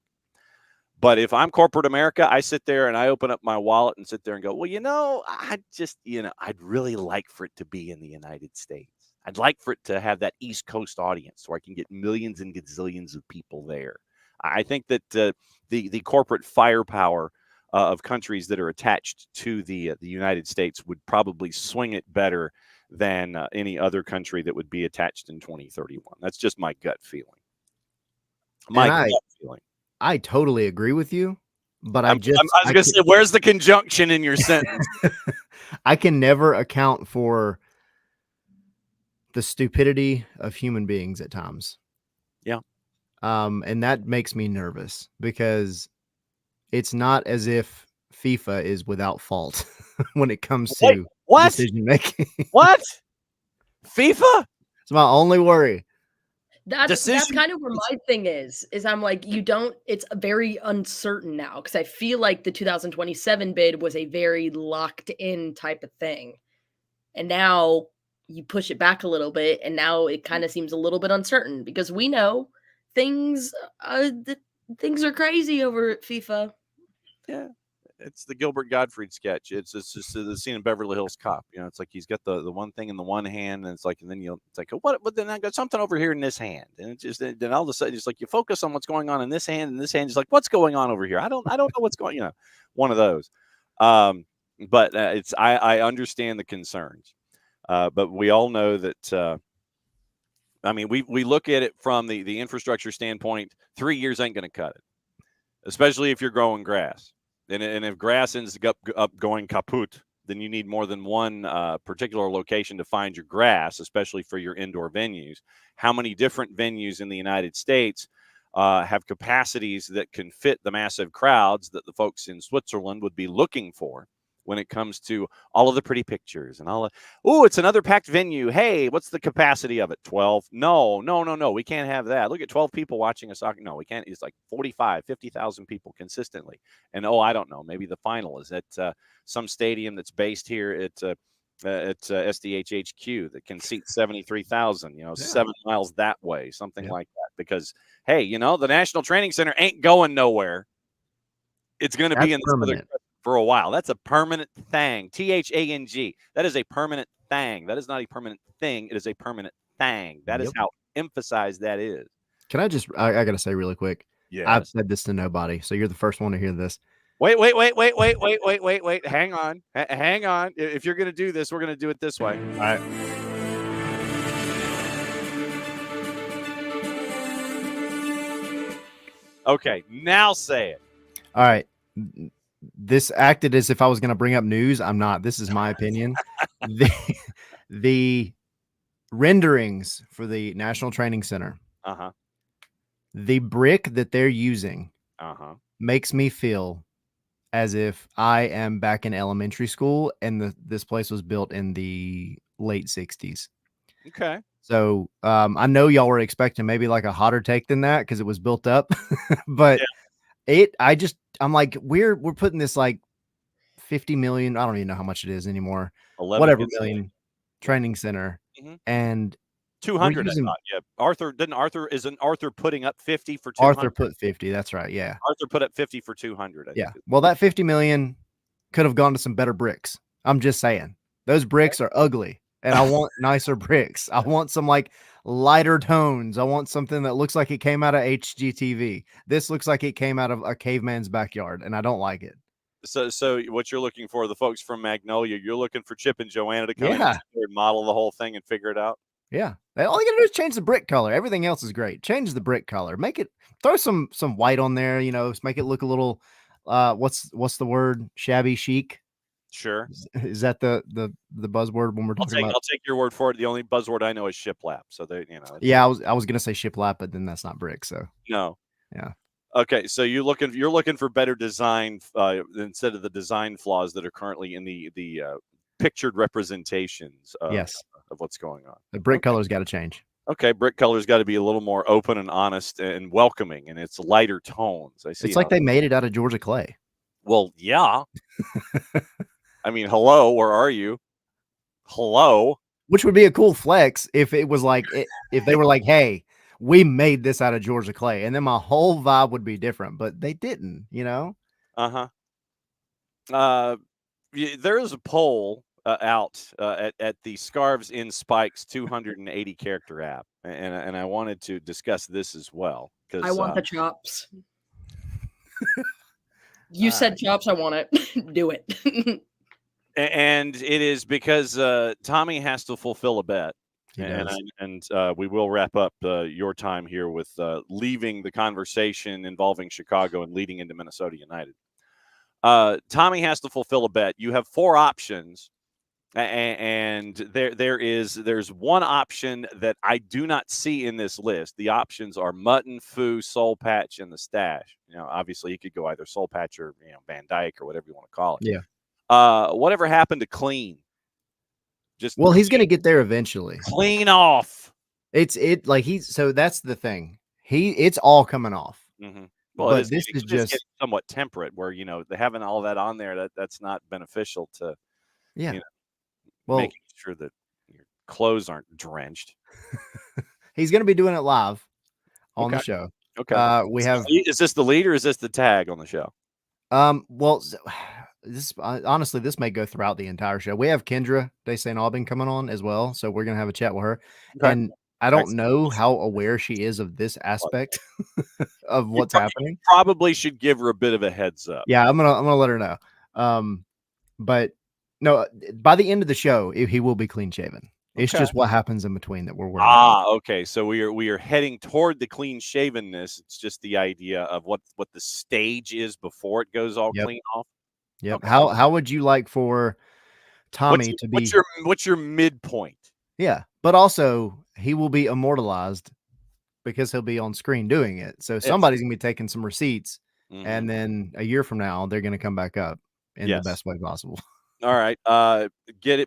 But if I'm corporate America, I sit there and I open up my wallet and sit there and go, well, I'd really like for it to be in the United States. I'd like for it to have that East Coast audience where I can get millions and gazillions of people there. I think that the corporate firepower of countries that are attached to the United States would probably swing it better than any other country that would be attached in 2031. That's just my gut feeling. I totally agree with you, but I was going to say, where's the conjunction in your sentence? I can never account for the stupidity of human beings at times. Yeah. And that makes me nervous because it's not as if FIFA is without fault when it comes to decision making. What? FIFA? It's my only worry. That's kind of where my thing is I'm like, it's very uncertain now, because I feel like the 2027 bid was a very locked in type of thing. And now you push it back a little bit, and now it kind of seems a little bit uncertain, because we know things are crazy over at FIFA. Yeah. It's the Gilbert Gottfried sketch. It's just the scene in Beverly Hills Cop. It's like he's got the one thing in the one hand, and it's like, and then it's like, what? But then I got something over here in this hand, and it's just then all of a sudden it's like you focus on what's going on in this hand, and this hand is like, what's going on over here? I don't know what's going. One of those. But I understand the concerns, but we all know that. We look at it from the infrastructure standpoint. 3 years ain't going to cut it, especially if you're growing grass. And if grass ends up going kaput, then you need more than one particular location to find your grass, especially for your indoor venues. How many different venues in the United States have capacities that can fit the massive crowds that the folks in Switzerland would be looking for when it comes to all of the pretty pictures and all of, it's another packed venue. Hey, what's the capacity of it? 12? No. We can't have that. Look at 12 people watching a soccer. No, we can't. It's like 45, 50,000 people consistently. And I don't know. Maybe the final is at some stadium that's based here at SDHHQ that can seat 73,000, 7 miles that way, something like that. Because, hey, the National Training Center ain't going nowhere. It's going to be in this for a while. That's a permanent thing. THANG. That is a permanent thing. That is not a permanent thing. It is a permanent thing. That is how emphasized that is. Can I I got to say really quick. Yes. I've said this to nobody, so you're the first one to hear this. Wait. Hang on. If you're going to do this, we're going to do it this way. All right. Okay. Now say it. All right. This acted as if I was going to bring up news. I'm not. This is my opinion. the renderings for the National Training Center. Uh-huh. The brick that they're using Uh-huh. makes me feel as if I am back in elementary school and this place was built in the late 60s. Okay. So I know y'all were expecting maybe like a hotter take than that because it was built up, but I'm like, we're putting this like 50 million. I don't even know how much it is anymore. 11 Whatever gets million training center. Mhm. And 200, using- I thought. Yeah. Isn't Arthur putting up 50 for 200? Arthur put 50. That's right. Yeah. Arthur put up 50 for 200. I Yeah. think. Well, that 50 million could have gone to some better bricks. I'm just saying. Those bricks are ugly. And I want nicer bricks. I want some like lighter tones. I want something that looks like it came out of HGTV. This looks like it came out of a caveman's backyard, and I don't like it. So what you're looking for, the folks from Magnolia, you're looking for Chip and Joanna to come in Yeah. and model the whole thing and figure it out. Yeah. All you gotta do is change the brick color. Everything else is great. Change the brick color. Make it throw some white on there, make it look a little what's the word? Shabby chic. Sure. Is that the buzzword when we're talking about? I'll take your word for it. The only buzzword I know is shiplap. So Yeah, I was gonna say shiplap, but then that's not brick. So no. Yeah. Okay, so you're looking for better design instead of the design flaws that are currently in the pictured representations of what's going on. The brick color's got to change. Okay, brick color's got to be a little more open and honest and welcoming, and it's lighter tones. I see. It's like they made it out of Georgia clay. Well, yeah. I mean, hello, where are you? Hello. Which would be a cool flex if it was like if they were like, hey, we made this out of Georgia clay, and then my whole vibe would be different. But they didn't, Uh-huh. There is a poll out at the Scarves in Spikes 280 character app, and I wanted to discuss this as well because I want the chops. You said chops. I want it. Do it. And it is because Tommy has to fulfill a bet. And we will wrap up your time here with leaving the conversation involving Chicago and leading into Minnesota United. Tommy has to fulfill a bet. You have 4 options, and there's one option that I do not see in this list. The options are Mutton, Foo, Soul Patch, and the Stash. Obviously, you could go either Soul Patch or Van Dyke or whatever you want to call it. Yeah. Whatever happened to Clean? Well, he's going to get there eventually. Clean off. So that's the thing. It's all coming off. Mm-hmm. Well, but this is just somewhat temperate where, having all that on there, that's not beneficial to, making sure that your clothes aren't drenched. He's going to be doing it live on the show. Okay. Is this the lead or is this the tag on the show? Well, this honestly, this may go throughout the entire show. We have Kendra Day St. Aubin coming on as well, so we're gonna have a chat with her. Okay. And I don't know how aware she is of this aspect of what's happening. Probably should give her a bit of a heads up. Yeah, I'm gonna let her know. But no, by the end of the show, he will be clean shaven. It's just what happens in between that we're worried about. Okay. So we are heading toward the clean shavenness. It's just the idea of what the stage is before it goes all clean off. Yep. Okay. How would you like for Tommy to be? What's your midpoint? Yeah, but also he will be immortalized because he'll be on screen doing it. So somebody's gonna be taking some receipts, and then a year from now they're gonna come back up in the best way possible. All right.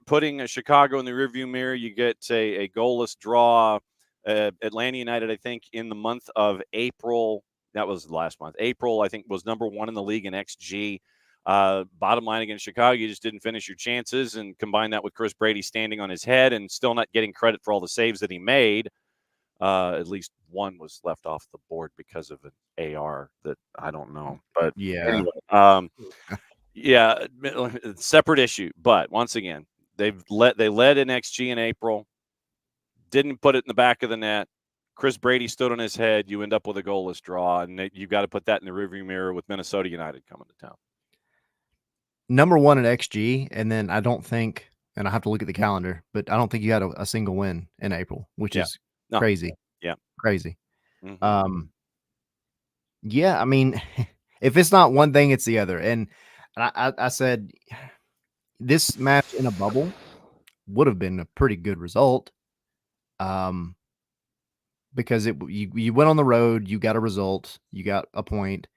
Putting Chicago in the rearview mirror. You get a goalless draw. Atlanta United, I think, in the month of April. That was last month. April, I think, was number 1 in the league in XG. Bottom line against Chicago, you just didn't finish your chances, and combine that with Chris Brady standing on his head and still not getting credit for all the saves that he made. At least one was left off the board because of an AR that I don't know. But anyway, separate issue. But once again, they led in XG in April, didn't put it in the back of the net. Chris Brady stood on his head. You end up with a goalless draw, and you've got to put that in the rearview mirror with Minnesota United coming to town. Number 1 at XG, and then I don't think, and I have to look at the calendar, but I don't think you had a single win in April, which is crazy. Yeah, crazy. Mm-hmm. Yeah, I mean, if it's not one thing, it's the other. And I said this match in a bubble would have been a pretty good result. Because you went on the road, you got a result, you got a point,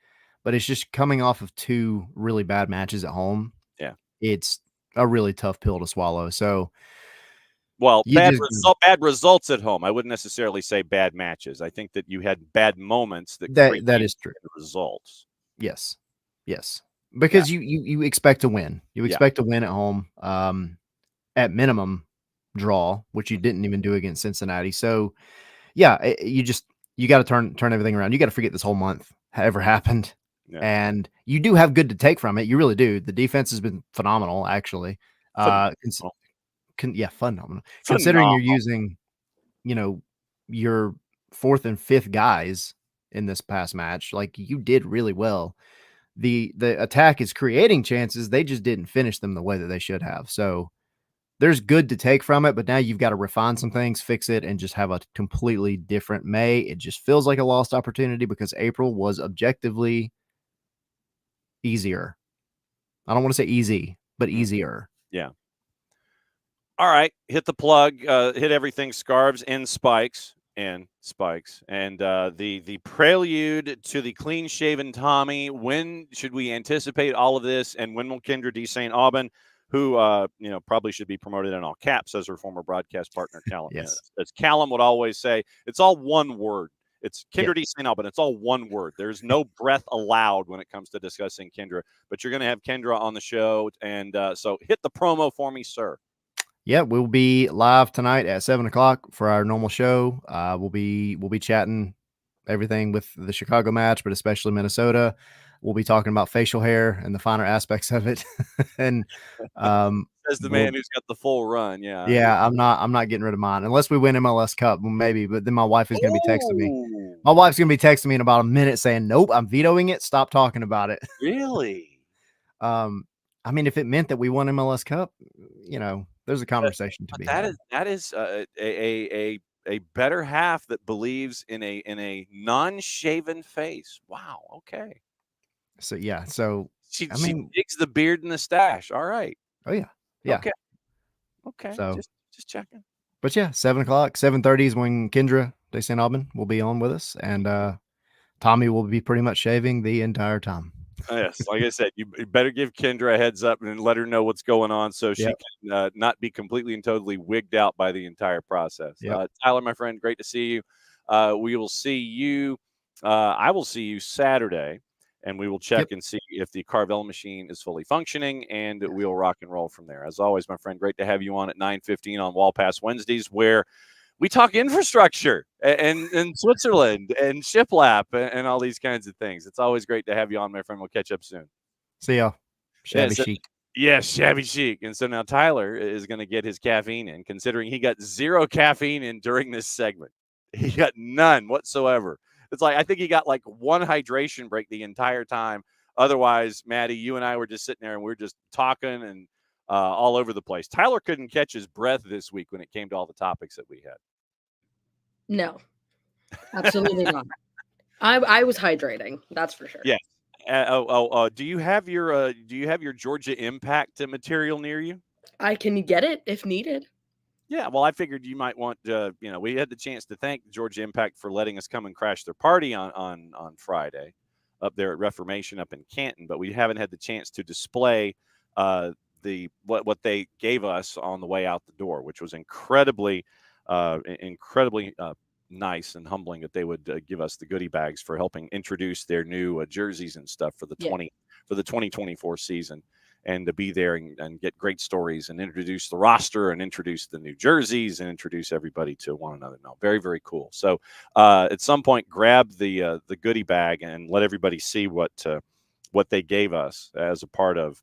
but it's just coming off of 2 really bad matches at home. Yeah. It's a really tough pill to swallow. So Well, you bad just bad results at home. I wouldn't necessarily say bad matches. I think that you had bad moments that that is true. the results. Yes. Yes. Because you expect to win. You expect to win at home. At minimum draw, which you didn't even do against Cincinnati. So yeah, you got to turn everything around. You got to forget this whole month ever happened. Yeah. And you do have good to take from it. You really do. The defense has been phenomenal, actually. Phenomenal. Considering you're using, your 4th and 5th guys in this past match, like you did really well. The attack is creating chances. They just didn't finish them the way that they should have. So there's good to take from it, but now you've got to refine some things, fix it, and just have a completely different May. It just feels like a lost opportunity because April was objectively easier. I don't want to say easy, but easier. Yeah. All right. Hit the plug, hit everything scarves and spikes. And the prelude to the clean-shaven Tommy. When should we anticipate all of this? And when will Kendra D. St. Aubin, who probably should be promoted in all caps as her former broadcast partner, Callum. Yes. As Callum would always say, it's all one word. It's Kendra D. St. Aubin. It's all one word. There's no breath allowed when it comes to discussing Kendra. But you're going to have Kendra on the show, and so hit the promo for me, sir. Yeah, we'll be live tonight at 7:00 for our normal show. We'll be chatting everything with the Chicago match, but especially Minnesota. We'll be talking about facial hair and the finer aspects of it. And as the man who's got the full run, yeah, I'm not getting rid of mine unless we win MLS Cup, well, maybe. But then my wife is going to be texting me. My wife's going to be texting me in about a minute saying, "Nope, I'm vetoing it. Stop talking about it." Really? I mean, if it meant that we won MLS Cup, there's a conversation to be had. That is a better half that believes in a non-shaven face. Wow. Okay. So yeah. So she digs the beard and the stash. All right. Oh yeah. Yeah. Okay. So just checking. But yeah, 7:00, 7:30 is when Kendra de St. Aubin will be on with us, and Tommy will be pretty much shaving the entire time. Yes, like I said, you better give Kendra a heads up and let her know what's going on so she can not be completely and totally wigged out by the entire process. Yep. Tyler, my friend, great to see you. We will see you. I will see you Saturday, and we will check and see if the Carvel machine is fully functioning, and we'll rock and roll from there. As always, my friend, great to have you on at 9:15 on Wall Pass Wednesdays, where we talk infrastructure and Switzerland and shiplap and all these kinds of things. It's always great to have you on, my friend. We'll catch up soon. See ya. Shabby chic. Yes, shabby chic. And so now Tyler is going to get his caffeine in, considering he got 0 caffeine in during this segment. He got none whatsoever. It's like I think he got like 1 hydration break the entire time. Otherwise, Maddie, you and I were just sitting there and we were just talking and all over the place. Tyler couldn't catch his breath this week when it came to all the topics that we had. No, absolutely not. I was hydrating. That's for sure. Yeah. Do you have your Georgia Impact material near you? I can get it if needed. Yeah, well, I figured you might want we had the chance to thank Georgia Impact for letting us come and crash their party on Friday up there at Reformation up in Canton, but we haven't had the chance to display what they gave us on the way out the door, which was incredibly nice and humbling that they would give us the goodie bags for helping introduce their new jerseys and stuff for the 2024 season, and to be there and get great stories and introduce the roster and introduce the new jerseys and introduce everybody to one another. No, very, very cool. So at some point, grab the goodie bag and let everybody see what they gave us as a part of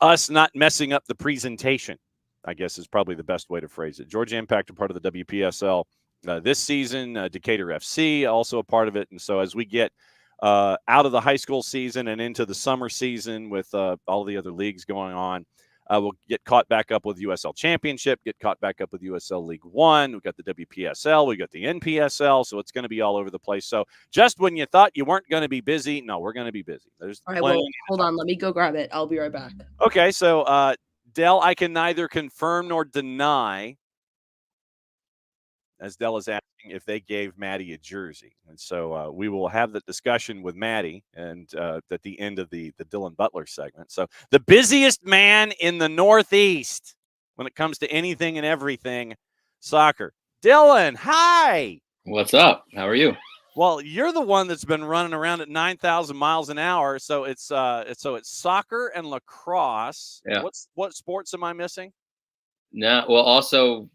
us not messing up the presentation, I guess is probably the best way to phrase it. Georgia Impact, a part of the WPSL this season. Decatur FC, also a part of it. And so as we get out of the high school season and into the summer season with all the other leagues going on, we'll get caught back up with USL Championship, get caught back up with USL League One. We've got the WPSL, we got the NPSL, so it's going to be all over the place. So just when you thought you weren't going to be busy, no, we're going to be busy. There's all right, well, hold on. Let me go grab it. I'll be right back. Okay, so Dell, I can neither confirm nor deny as Dell is asking if they gave Maddie a jersey. And so we will have the discussion with Maddie and at the end of the Dylan Butler segment. So the busiest man in the Northeast when it comes to anything and everything soccer. Dylan, hi. What's up? How are you? Well, you're the one that's been running around at 9,000 miles an hour. So it's soccer and lacrosse. Yeah. What sports am I missing? No, well, also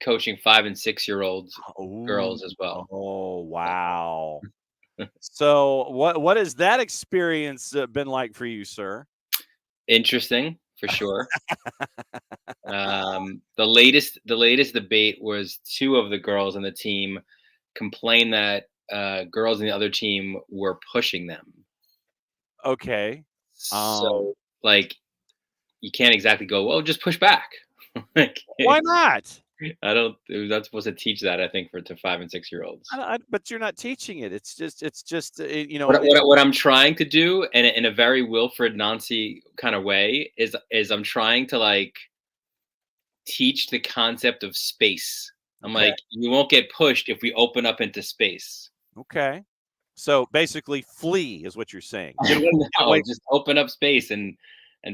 coaching 5 and 6 year olds girls as well. Oh, wow. So what has that experience been like for you, sir? Interesting for sure. The latest debate was 2 of the girls on the team complained that girls in the other team were pushing them. Okay. So like you can't exactly go, well, just push back. Like, why not? That's supposed to teach that, I think, to 5 and 6 year olds. But you're not teaching it. It's just what I'm trying to do, and in a very Wilfred Nancy kind of way, is I'm trying to like teach the concept of space. I'm like, you won't get pushed if we open up into space. Okay. So basically, flee is what you're saying. No, just open up space and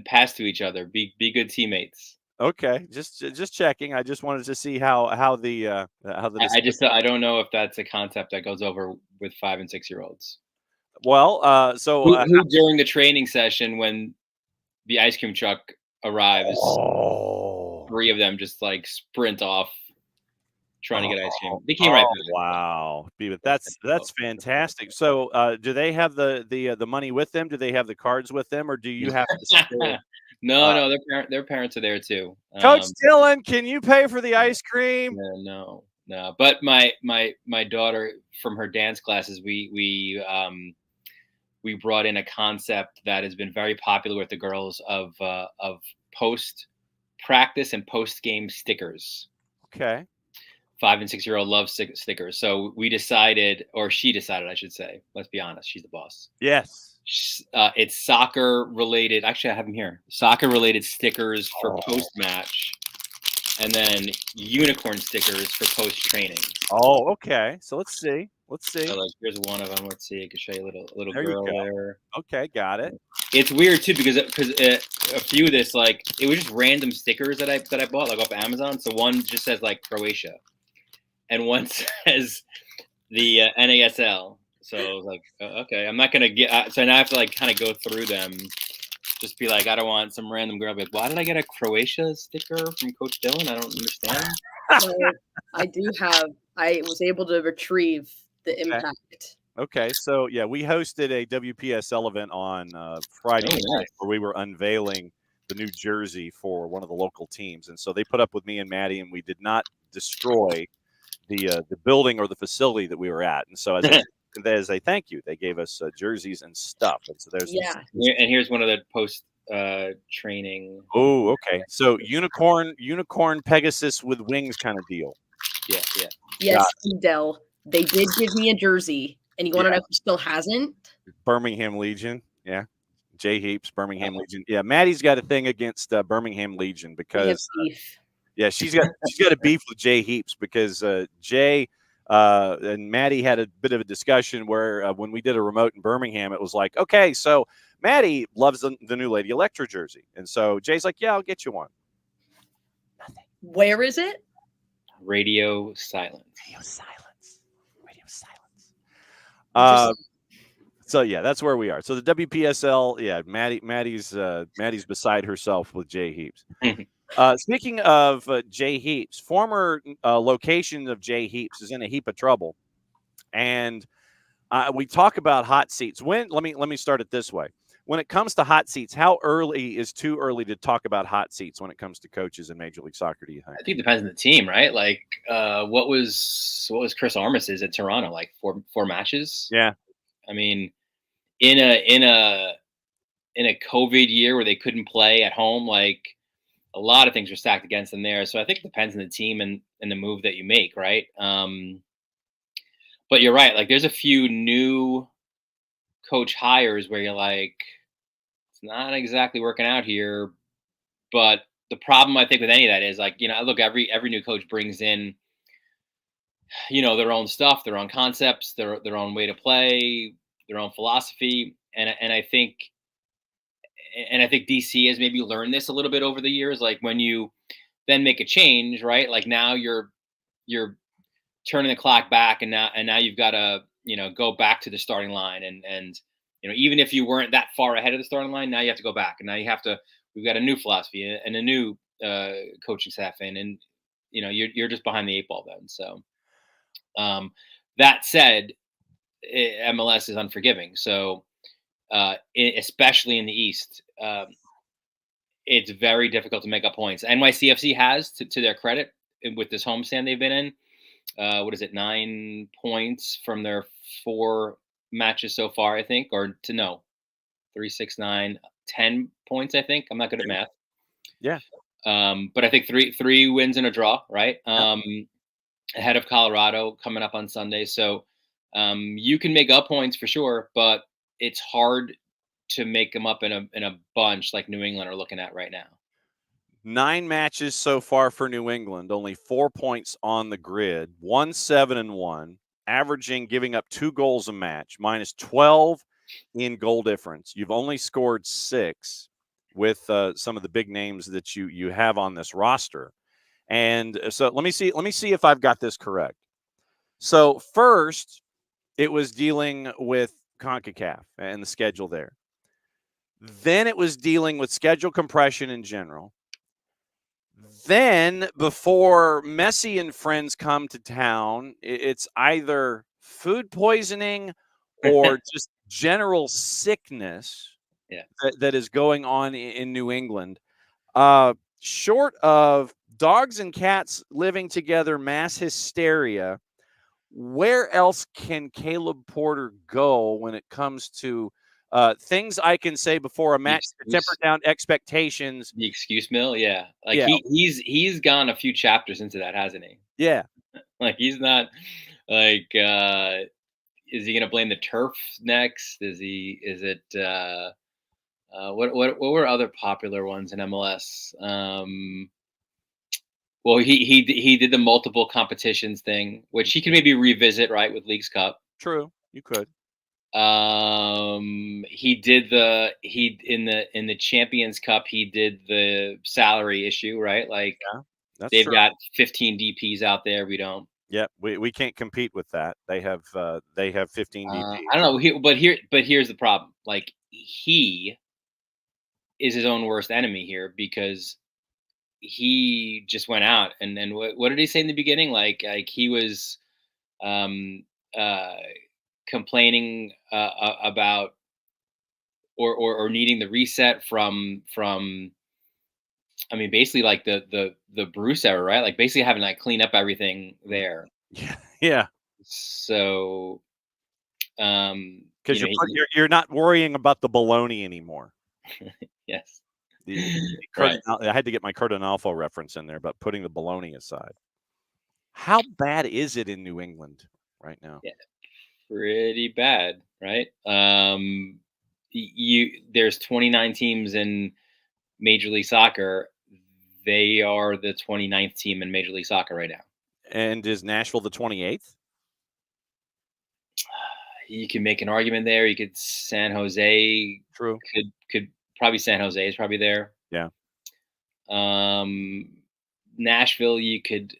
pass to each other. Be good teammates. Okay, just checking. I just wanted to see how the I don't know if that's a concept that goes over with 5 and 6 year olds. Well, who during the training session when the ice cream truck arrives, 3 of them just like sprint off trying to get ice cream. They came right back. Wow, that's fantastic. So, do they have the money with them? Do they have the cards with them, or do you have to? No, their parents are there too. Coach Dylan, can you pay for the ice cream? No. But my daughter, from her dance classes, we brought in a concept that has been very popular with the girls of post practice and post game stickers. Okay. 5 and 6 year old love stickers. So we decided, or she decided, I should say. Let's be honest, she's the boss. Yes. It's soccer related. Actually, I have them here. Soccer related stickers for post match, and then unicorn stickers for post training. Oh, okay. So let's see. So like, here's one of them. Let's see. I can show you a little there girl there. Okay, got it. It's weird too because a few of this, like, it was just random stickers that I bought like off Amazon. So one just says like Croatia, and one says the NASL. So I was like, okay, I'm not gonna get. So now I have to like kind of go through them, just be like, I don't want some random girl be like, why did I get a Croatia sticker from Coach Dylan? I don't understand. So I was able to retrieve the impact. Okay, so yeah, we hosted a WPSL event on Friday night where we were unveiling the new jersey for one of the local teams, and so they put up with me and Maddie, and we did not destroy the building or the facility that we were at, and so as a thank you, they gave us jerseys and stuff. And so there's and here's one of the post training. Oh, okay. So unicorn Pegasus with wings kind of deal. Yeah. Yes, Dell. They did give me a jersey, and you want to know who still hasn't? Birmingham Legion. Yeah. Jay Heaps, Birmingham Legion. Yeah, Maddie's got a thing against Birmingham Legion because she's got a beef with Jay Heaps because Jay and Maddie had a bit of a discussion where when we did a remote in Birmingham, it was like, okay, so Maddie loves the new Lady Electra jersey. And so Jay's like, yeah, I'll get you one. Nothing. Where is it? Radio silence. So yeah, that's where we are. So the WPSL, yeah, Maddie's beside herself with Jay Heaps. Speaking of Jay Heaps, former location of Jay Heaps is in a heap of trouble, and we talk about hot seats. Let me start it this way. When it comes to hot seats, how early is too early to talk about hot seats when it comes to coaches in Major League Soccer? Do you think? I think it depends on the team, right? Like, what was Chris Armis's at Toronto? Like four matches. Yeah. I mean, in a COVID year where they couldn't play at home, like, a lot of things were stacked against them there. So I think it depends on the team and the move that you make, right? But you're right. Like, there's a few new coach hires where you're like, it's not exactly working out here, but the problem I think with any of that is like, look, every new coach brings in, their own stuff, their own concepts, their own way to play, their own philosophy, and I think DC has maybe learned this a little bit over the years. Like when you then make a change, right? Like now you're turning the clock back, and now you've got to go back to the starting line, and even if you weren't that far ahead of the starting line, now you have to go back, and now we've got a new philosophy and a new coaching staff in, and you're just behind the eight ball then. So that said, MLS is unforgiving. So especially in the East, it's very difficult to make up points. NYCFC has, to their credit, with this homestand they've been in. What is it? 9 points from their 4 matches so far, I think, or 3, 6, 9, 10 points. I think I'm not good at math. Yeah. But I think three wins and a draw, right? Ahead of Colorado coming up on Sunday. So you can make up points for sure, but it's hard to make them up in a bunch like New England are looking at right now. 9 matches so far for New England, only 4 points on the grid, 1-7-1, averaging giving up 2 goals a match, minus 12 in goal difference. You've only scored 6 with some of the big names that you have on this roster. And so let me see if I've got this correct. So first, it was dealing with CONCACAF and the schedule there. Then it was dealing with schedule compression in general. Then, before Messi and friends come to town, it's either food poisoning or just general sickness that is going on in New England. Short of dogs and cats living together, mass hysteria, where else can Caleb Porter go when it comes to things I can say before a match to temper down expectations? The excuse mill, yeah. Like Yeah. he's gone a few chapters into that, hasn't he? Yeah. Like he's not like is he gonna blame the turf next? Is it what were other popular ones in MLS? Well, he did the multiple competitions thing, which he can maybe revisit, right, with Leagues Cup. True, you could. He did in the Champions Cup, he did the salary issue, right? Like they've got 15 DPs out there. We don't. Yeah, we can't compete with that. They have 15 DPs. I don't know, but here's the problem. Like he is his own worst enemy here because he just went out and then what did he say in the beginning? Like he was complaining about or needing the reset from I mean basically like the Bruce era, right? Like basically having to like clean up everything there. Yeah. So because you're not worrying about the baloney anymore. Yes. Right. I had to get my Cardinalfo reference in there, but putting the baloney aside. How bad is it in New England right now? Yeah, pretty bad, right? There's 29 teams in Major League Soccer. They are the 29th team in Major League Soccer right now. And is Nashville the 28th? You can make an argument there. You could San Jose. True. Could probably San Jose is probably there. Yeah. Nashville, you could.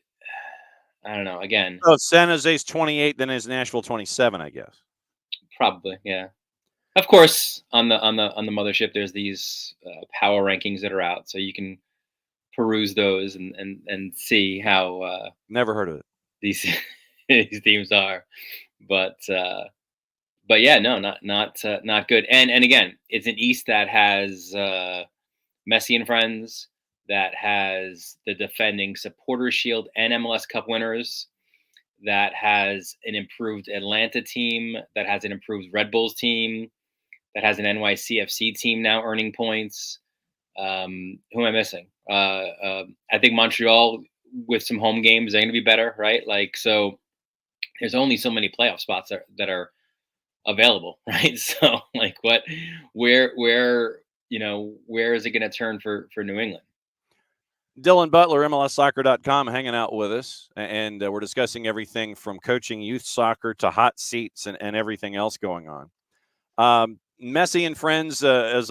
I don't know. Again. Oh, San Jose's 28, then is Nashville 27, I guess. Probably, yeah. Of course, on the mothership, there's these power rankings that are out, so you can peruse those and see how. Never heard of it. These teams are, but yeah, no, not good. And again, it's an East that has Messi and friends, that has the defending Supporters Shield and MLS Cup winners, that has an improved Atlanta team, that has an improved Red Bulls team, that has an NYCFC team now earning points. Who am I missing? I think Montreal with some home games, they're going to be better, right? Like, so there's only so many playoff spots that are available, right? So like where is it going to turn for New England? Dylan Butler, MLSsoccer.com, hanging out with us, and we're discussing everything from coaching youth soccer to hot seats and everything else going on. Messi and friends, as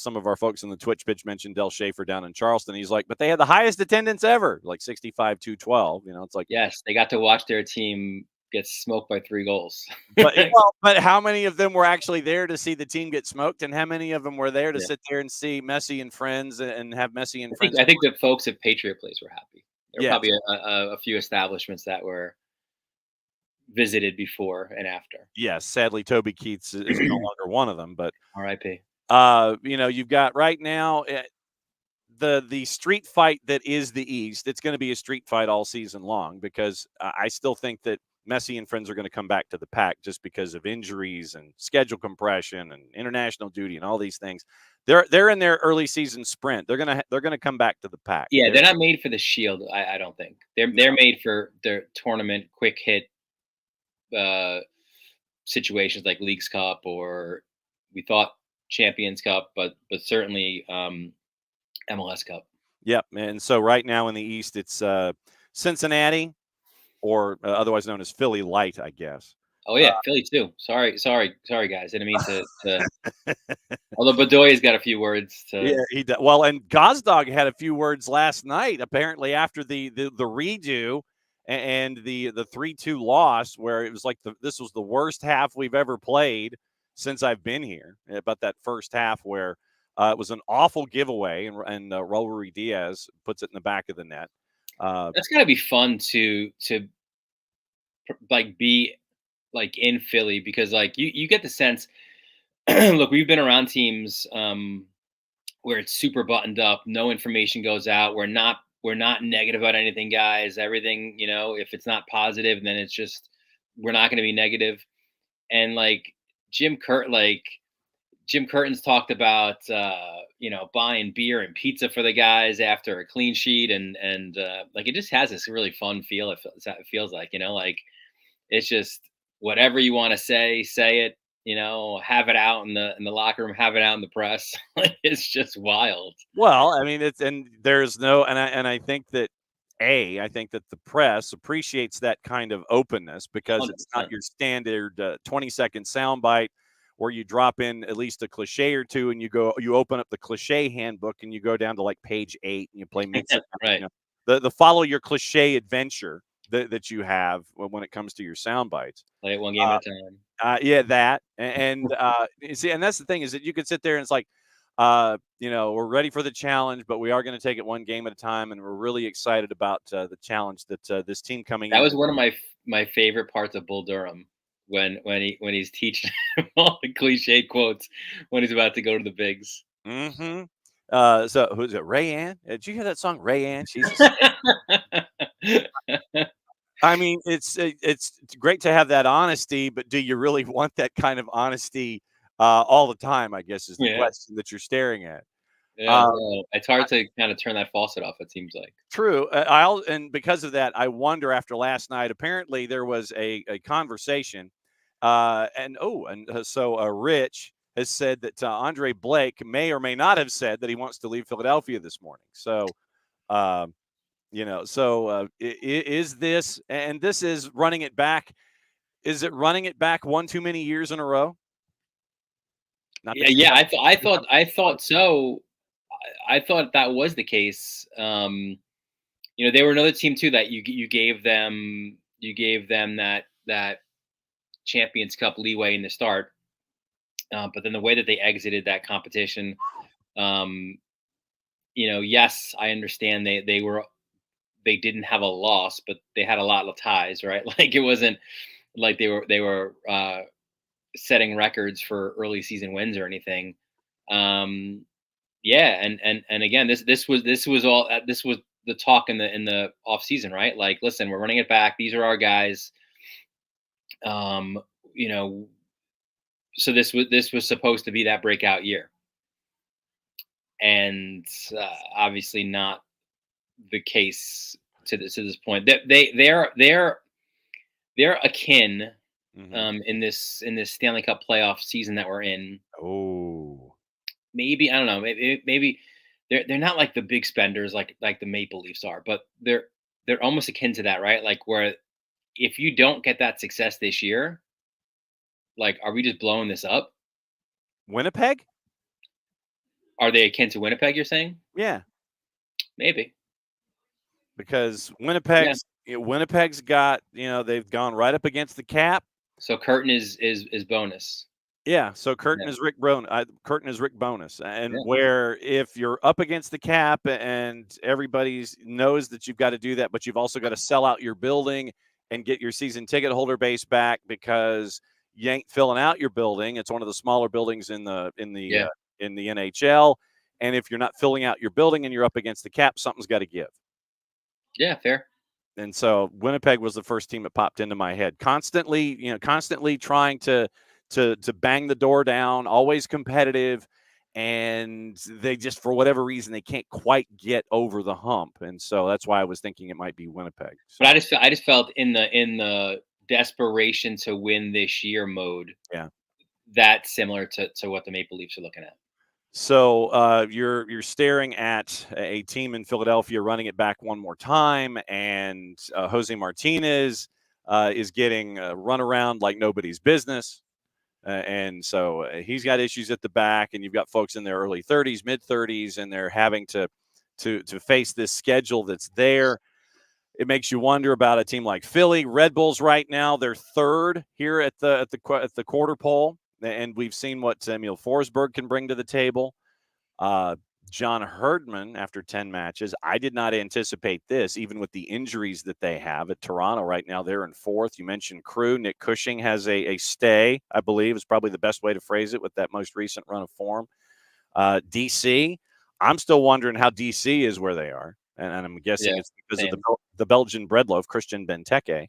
some of our folks in the Twitch pitch mentioned, Del Schaefer down in Charleston. He's like, but they had the highest attendance ever, like 65-12. It's like, yes, they got to watch their team get smoked by 3 goals. but how many of them were actually there to see the team get smoked, and how many of them were there to sit there and see Messi and friends and have Messi and friends? I think the folks at Patriot Place were happy. There were Yes. probably a few establishments that were visited before and after. Yes, sadly, Toby Keith's is no longer one of them, but R.I.P. You've got right now the street fight that is the East. It's going to be a street fight all season long because I still think that Messi and friends are going to come back to the pack just because of injuries and schedule compression and international duty and all these things. They're in their early season sprint. They're gonna come back to the pack. Yeah, they're not made for the Shield. I don't think they're made for their tournament quick hit situations like Leagues Cup, or we thought Champions Cup, but certainly MLS Cup. Yep. And so right now in the East, it's Cincinnati, or otherwise known as Philly Light, I guess. Oh yeah, Philly too. Sorry, guys. I didn't mean to although Bedoya's got a few words to. Yeah, he does. Well, and Gazdag had a few words last night, apparently after the redo and the 3-2 loss, where it was like this was the worst half we've ever played since I've been here. About that first half where it was an awful giveaway, and Raul Ruidiaz puts it in the back of the net. That's gotta be fun to like be like in Philly, because like you get the sense. Look, we've been around teams where it's super buttoned up, no information goes out. We're not negative about anything, guys. Everything, if it's not positive, then it's just we're not going to be negative. And like Jim Curtin's talked about buying beer and pizza for the guys after a clean sheet, and like it just has this really fun feel. It feels like like it's just whatever you want to say it. Have it out in the locker room, have it out in the press. It's just wild. Well, I mean, there's no, and I think that the press appreciates that kind of openness because 100%. It's not your standard 20-second soundbite where you drop in at least a cliche or two and you open up the cliche handbook and you go down to like page 8 and you play mix it. Right. The follow your cliche adventure that you have when it comes to your sound bites. Play it one game at a time. Yeah, that and you see, and that's the thing is that you could sit there and it's like, we're ready for the challenge, but we are going to take it one game at a time, and we're really excited about the challenge that this team coming. That was one of my favorite parts of Bull Durham when he's teaching all the cliche quotes when he's about to go to the bigs. Mm-hmm. So who's it? Ray Ann? Did you hear that song, Ray Ann? Jesus. I mean, it's great to have that honesty, but do you really want that kind of honesty all the time? I guess is the question that you're staring at. Yeah, it's hard to kind of turn that faucet off. It seems like true. And because of that, I wonder. After last night, apparently there was a conversation, so Rich has said that Andre Blake may or may not have said that he wants to leave Philadelphia this morning. So. Is this, and this is running it back? Is it running it back one too many years in a row? Yeah. I thought so. I thought that was the case. They were another team too that you gave them that Champions Cup leeway in the start, but then the way that they exited that competition, yes, I understand they didn't have a loss, but they had a lot of ties, right? Like it wasn't like they were setting records for early season wins or anything. And again, this was the talk in the off season, right? Like, listen, we're running it back. These are our guys. So this was supposed to be that breakout year, and obviously not the case to this point. They're akin in this Stanley Cup playoff season that we're in. Oh, maybe I don't know. Maybe they're not like the big spenders like the Maple Leafs are, but they're almost akin to that, right? Like where if you don't get that success this year, like are we just blowing this up? Winnipeg? Are they akin to Winnipeg, you're saying? Yeah, Maybe. because Yeah. Winnipeg's got, they've gone right up against the cap. So Curtin is bonus. Yeah, so Curtin Yeah. is Rick Curtin is Rick Bonus, and Yeah. where if you're up against the cap and everybody knows that you've got to do that, but you've also got to sell out your building and get your season ticket holder base back because you ain't filling out your building. It's one of the smaller buildings in the Yeah. in the NHL, and if you're not filling out your building and you're up against the cap, something's got to give. Yeah, fair. And so Winnipeg was the first team that popped into my head. Constantly trying to bang the door down, always competitive, and they just, for whatever reason, they can't quite get over the hump. And so that's why I was thinking it might be Winnipeg. So, But I just felt in the desperation to win this year mode. Yeah. That's similar to what the Maple Leafs are looking at. So you're staring at a team in Philadelphia running it back one more time, and Jose Martinez is getting run around like nobody's business. And so he's got issues at the back, and you've got folks in their early 30s, mid 30s, and they're having to face this schedule that's there. It makes you wonder about a team like Philly. Red Bulls right now, they're third here at the quarter pole, and we've seen what Emil Forsberg can bring to the table. John Herdman, after 10 matches, I did not anticipate this, even with the injuries that they have at Toronto right now. They're in fourth. You mentioned Crew. Nick Cushing has a stay, I believe, is probably the best way to phrase it with that most recent run of form. DC, I'm still wondering how DC is where they are. And I'm guessing it's because of the Belgian bread loaf, Christian Benteke.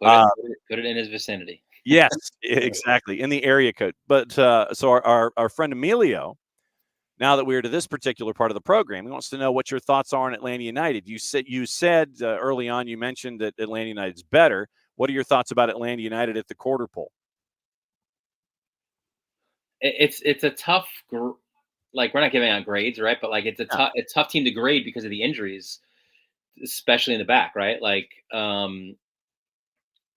Put it in his vicinity. Yes, exactly, in the area code. But so our friend Emilio, now that we're to this particular part of the program, he wants to know what your thoughts are on Atlanta United. You said early on, you mentioned that Atlanta United's better. What are your thoughts about Atlanta United at the quarter pole? It's a tough, like we're not giving out grades, right? But like it's a tough team to grade because of the injuries, especially in the back, right? Like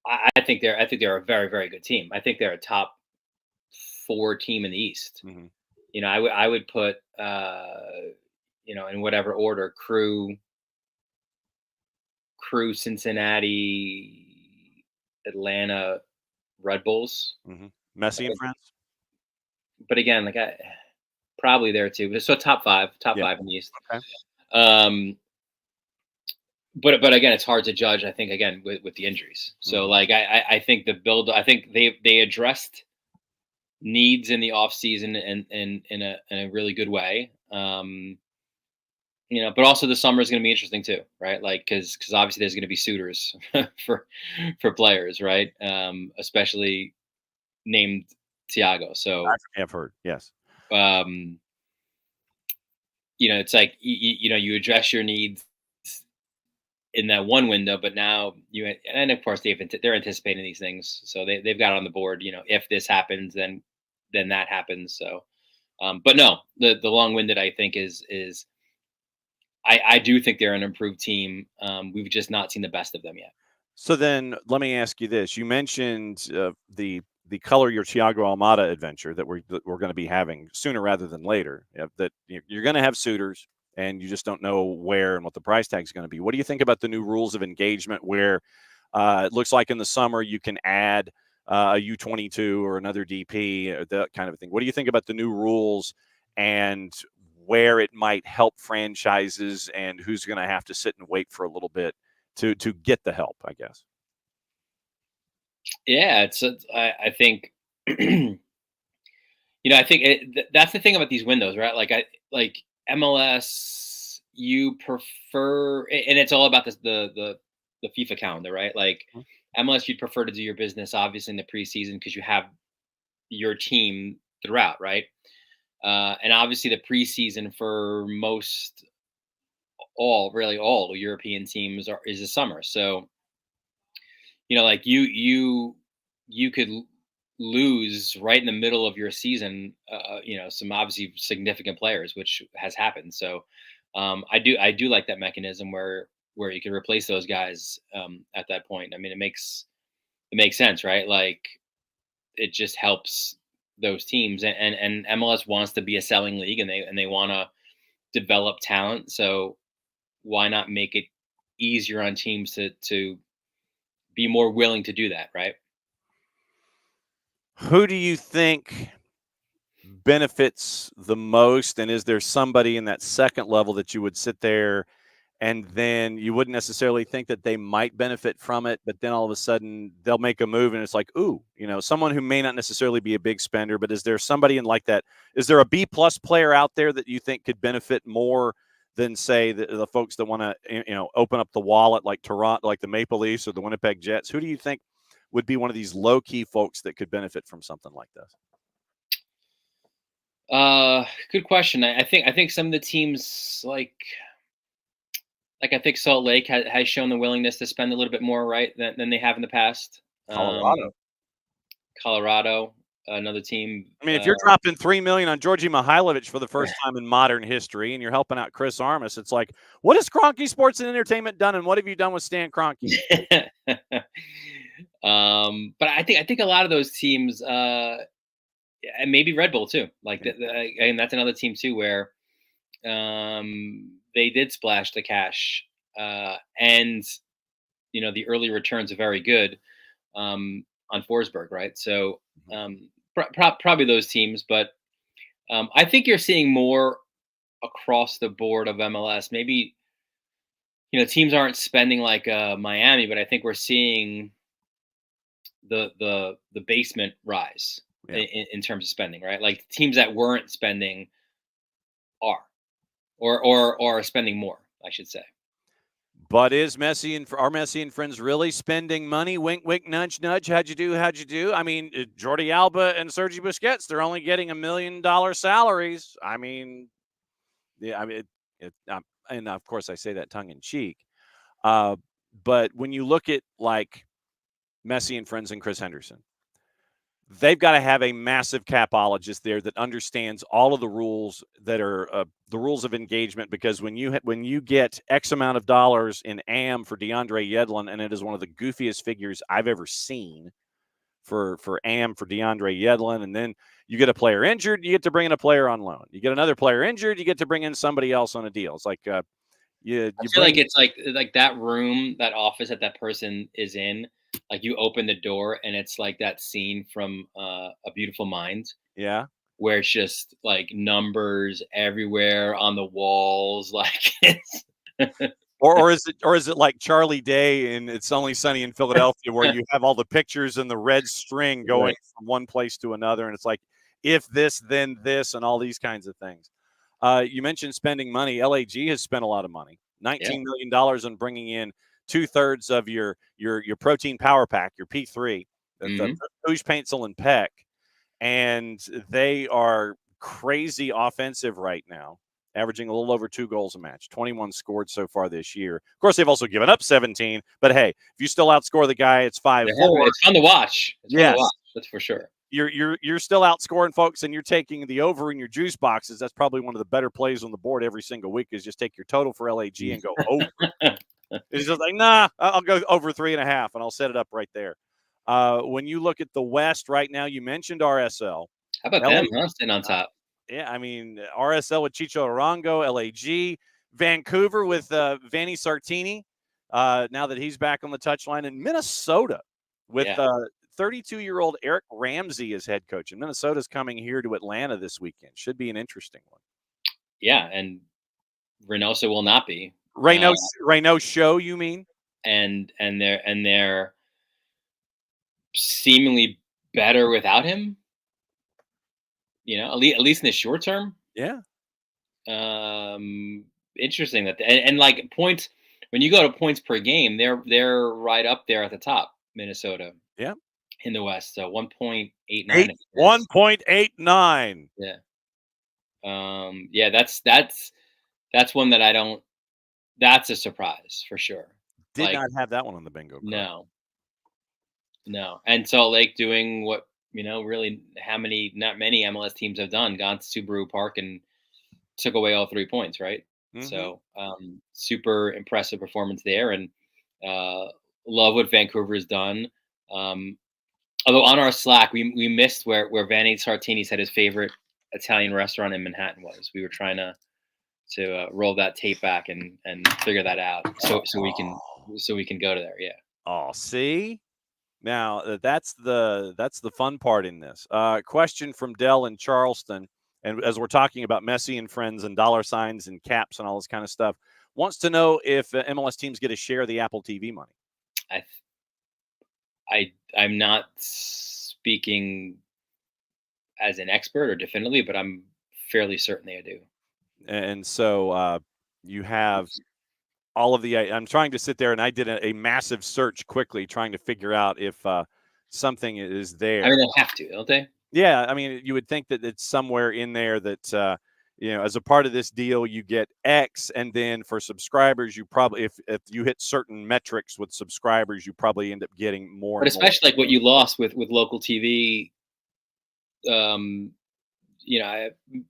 I think they're a very, very good team. I think they're a top 4 team in the East. Mm-hmm. I would put in whatever order: Crew, Cincinnati, Atlanta, Red Bulls. Mm-hmm. Messi and friends. But again, like I probably there too. But so top five in the East. Okay. But again, it's hard to judge. I think again with the injuries. So like I think the build. I think they addressed needs in the off season and in a really good way. But also the summer is going to be interesting too, right? Like because obviously there's going to be suitors for players, right? Especially named Thiago. So I've heard, yes. It's like you address your needs in that one window, but now and of course they're anticipating these things, so they've got it on the board. If this happens, then that happens. So, but no, the long-winded I think is I do think they're an improved team. We've just not seen the best of them yet. So then let me ask you this: you mentioned the Color Your Thiago Almada adventure that we're going to be having sooner rather than later. That you're going to have suitors, and you just don't know where and what the price tag is going to be. What do you think about the new rules of engagement where it looks like in the summer you can add a U22 or another DP, or that kind of thing? What do you think about the new rules and where it might help franchises and who's going to have to sit and wait for a little bit to get the help, I guess? Yeah, I think, I think that's the thing about these windows, right? Like MLS, you prefer, and it's all about the FIFA calendar, right? Like MLS, you'd prefer to do your business obviously in the preseason because you have your team throughout, right? And obviously the preseason for all European teams is the summer. So, like you could lose right in the middle of your season, some obviously significant players, which has happened. So I do like that mechanism where you can replace those guys at that point. I mean, it makes sense, right? Like it just helps those teams, and MLS wants to be a selling league, and they want to develop talent. So why not make it easier on teams to be more willing to do that, right? Who do you think benefits the most? And is there somebody in that second level that you would sit there and then you wouldn't necessarily think that they might benefit from it, but then all of a sudden they'll make a move and it's like, ooh, someone who may not necessarily be a big spender, but is there somebody in like that? Is there a B+ player out there that you think could benefit more than say the folks that want to, open up the wallet like Toronto, like the Maple Leafs or the Winnipeg Jets? Who do you think would be one of these low key folks that could benefit from something like this? Good question. I think some of the teams like I think Salt Lake has shown the willingness to spend a little bit more, right, than they have in the past. Colorado, another team. I mean, if you're dropping $3 million on Georgi Mihailovic for the first time in modern history, and you're helping out Chris Armas, it's like, what has Kroenke Sports and Entertainment done, and what have you done with Stan Kroenke? But I think a lot of those teams, and maybe Red Bull too, and that's another team too where they did splash the cash, and the early returns are very good on Forsberg, right? So probably those teams, but I think you're seeing more across the board of MLS. Maybe teams aren't spending like Miami, but I think we're seeing the basement rise in terms of spending, right? Like teams that weren't spending are. Or are spending more, I should say. But is Messi and our Messi and friends really spending money? Wink, wink, nudge, nudge. How'd you do? I mean, Jordi Alba and Sergi Busquets, they're only getting $1 million salaries. I mean, yeah, I mean, and of course I say that tongue in cheek. But when you look at like Messi and friends and Chris Henderson, they've got to have a massive capologist there that understands all of the rules that are the rules of engagement. Because when you get X amount of dollars in AM for DeAndre Yedlin, and it is one of the goofiest figures I've ever seen for AM for DeAndre Yedlin, and then you get a player injured, you get to bring in a player on loan. You get another player injured, you get to bring in somebody else on a deal. It's like I feel like it's like that room, that office that person is in. Like you open the door and it's like that scene from A Beautiful Mind. Yeah. Where it's just like numbers everywhere on the walls. Like it's or is it like Charlie Day in It's Only Sunny in Philadelphia where you have all the pictures and the red string going from one place to another. And it's like, if this, then this, and all these kinds of things. You mentioned spending money. LAG has spent a lot of money, $19 million on bringing in 2/3 of your protein power pack, your P3, the Puig, Paintsil, and Peck. And they are crazy offensive right now, averaging a little over 2 goals a match, 21 scored so far this year. Of course, they've also given up 17, but hey, if you still outscore the guy, it's 5-4. It's fun to watch. Yes. That's for sure. You're still outscoring folks, and you're taking the over in your juice boxes. That's probably one of the better plays on the board every single week is just take your total for LAG and go over. It's just like, nah, I'll go over 3.5, and I'll set it up right there. When you look at the West right now, you mentioned RSL. How about them, huh? Sitting on top. Yeah, I mean, RSL with Chicho Arango, LAG, Vancouver with Vanni Sartini, now that he's back on the touchline, and Minnesota with 32-year-old Eric Ramsey as head coach. And Minnesota's coming here to Atlanta this weekend. Should be an interesting one. Yeah, and Reynoso will not be. Reynoso, you mean? And they're seemingly better without him. At least in the short term. Yeah. Interesting that and like points when you go to points per game, they're right up there at the top. Minnesota. Yeah. In the West, so 1.89. 1.89. Yeah. Yeah, that's one that I don't. That's a surprise for sure. Did not have that one on the bingo card. No. And Salt Lake doing what really not many MLS teams have done, gone to Subaru Park and took away all 3 points, right? Mhm. So super impressive performance there, and love what Vancouver has done. Although on our Slack, we missed where Vanni Sartini said his favorite Italian restaurant in Manhattan was. We were trying to roll that tape back and figure that out, so we can go to there. Yeah. Oh, see? Now that's the fun part in this. Question from Dell in Charleston, and as we're talking about Messi and friends and dollar signs and caps and all this kind of stuff, wants to know if MLS teams get a share of the Apple TV money. I'm not speaking as an expert or definitively, but I'm fairly certain they do. And so you have all of the. I'm trying to sit there, and I did a massive search quickly, trying to figure out if something is there. I mean, they have to, don't they? Yeah, I mean, you would think that it's somewhere in there that as a part of this deal, you get X, and then for subscribers, you probably, if you hit certain metrics with subscribers, you probably end up getting more. But especially like what you lost with local TV,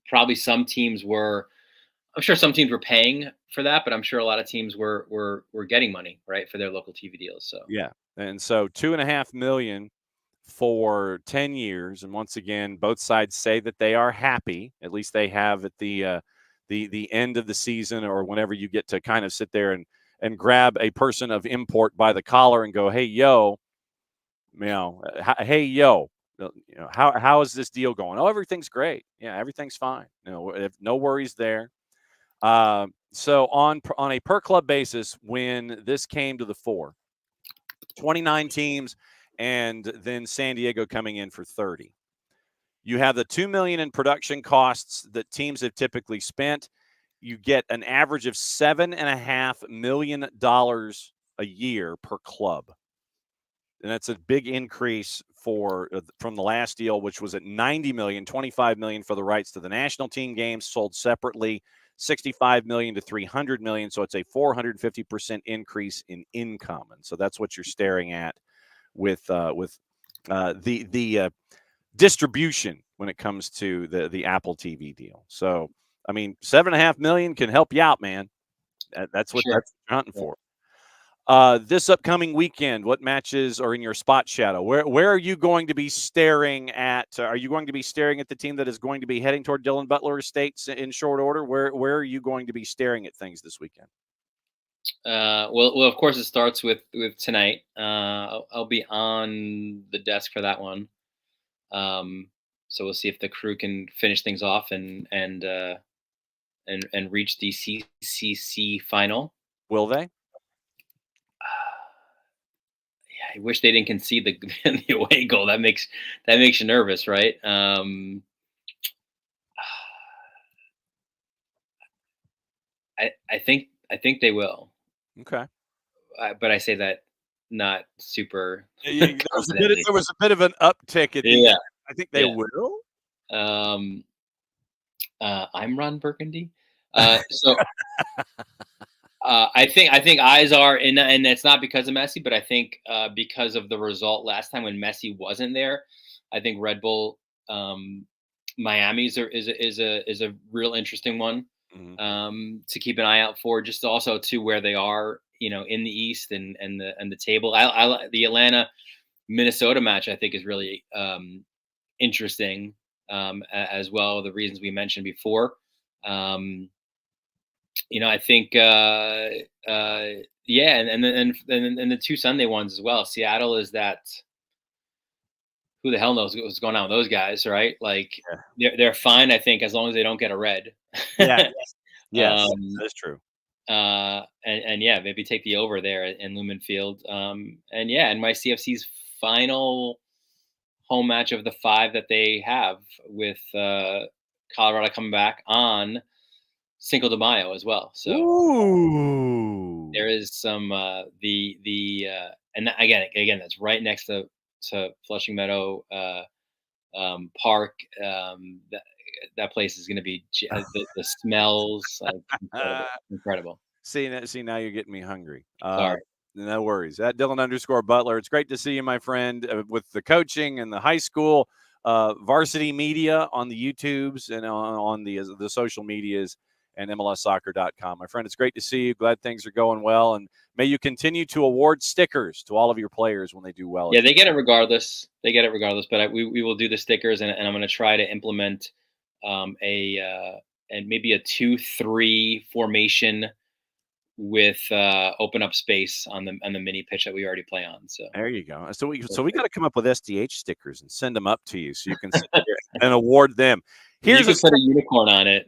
probably some teams were. I'm sure some teams were paying for that, but I'm sure a lot of teams were getting money, right, for their local TV deals. So yeah, and so $2.5 million for 10 years, and once again, both sides say that they are happy. At least they have at the end of the season, or whenever you get to kind of sit there and grab a person of import by the collar and go, "Hey, yo, hey, yo." How is this deal going? Oh, everything's great. Yeah, everything's fine. No worries there. So on a per club basis, when this came to the fore, 29 teams, and then San Diego coming in for 30. You have the $2 million in production costs that teams have typically spent. You get an average of $7.5 million a year per club. And that's a big increase from the last deal, which was at $90 million, $25 million for the rights to the national team games sold separately, $65 million to $300 million. So it's a 450% increase in income. And so that's what you're staring at with the distribution when it comes to the Apple TV deal. So, I mean, $7.5 million can help you out, man. That's what that's hunting for. This upcoming weekend, what matches are in your spot shadow? Where are you going to be staring at? Are you going to be staring at the team that is going to be heading toward Dylan Butler Estates in short order? Where are you going to be staring at things this weekend? Well, of course, it starts with tonight. I'll be on the desk for that one. So we'll see if the crew can finish things off and reach the CCC final. Will they? I wish they didn't concede the away goal. That makes you nervous, right? I think they will. Okay. But I say that not super. There was a bit of an uptick at the end. I think they will. I'm Ron Burgundy. So I think eyes are in, and it's not because of Messi, but I think because of the result last time when Messi wasn't there. I think Red Bull Miami's is a real interesting one to keep an eye out for. Just also to where they are, in the East and the table. I the Atlanta Minnesota match I think is really interesting as well. The reasons we mentioned before. I think and the two Sunday ones as well. Seattle is that. Who the hell knows what's going on with those guys, right? Like they're fine, I think, as long as they don't get a red. Yeah, yes, that's true. And maybe take the over there in Lumen Field. And my CFC's final home match of the 5 that they have with Colorado coming back on Cinco de Mayo as well. So there is some and again that's right next to Flushing Meadow Park. That place is going to be the smells incredible. See now you're getting me hungry. Sorry. No worries. At Dylan_Butler. It's great to see you, my friend, with the coaching and the high school varsity media on the YouTubes and on the social medias and MLSsoccer.com. My friend, it's great to see you. Glad things are going well. And may you continue to award stickers to all of your players when they do well. Yeah, they get it regardless. But we will do the stickers, and I'm going to try to implement and maybe a 2-3 formation with open up space on the mini pitch that we already play on. So there you go. So we got to come up with SDH stickers and send them up to you so you can sit there and award them. You could put a unicorn on it.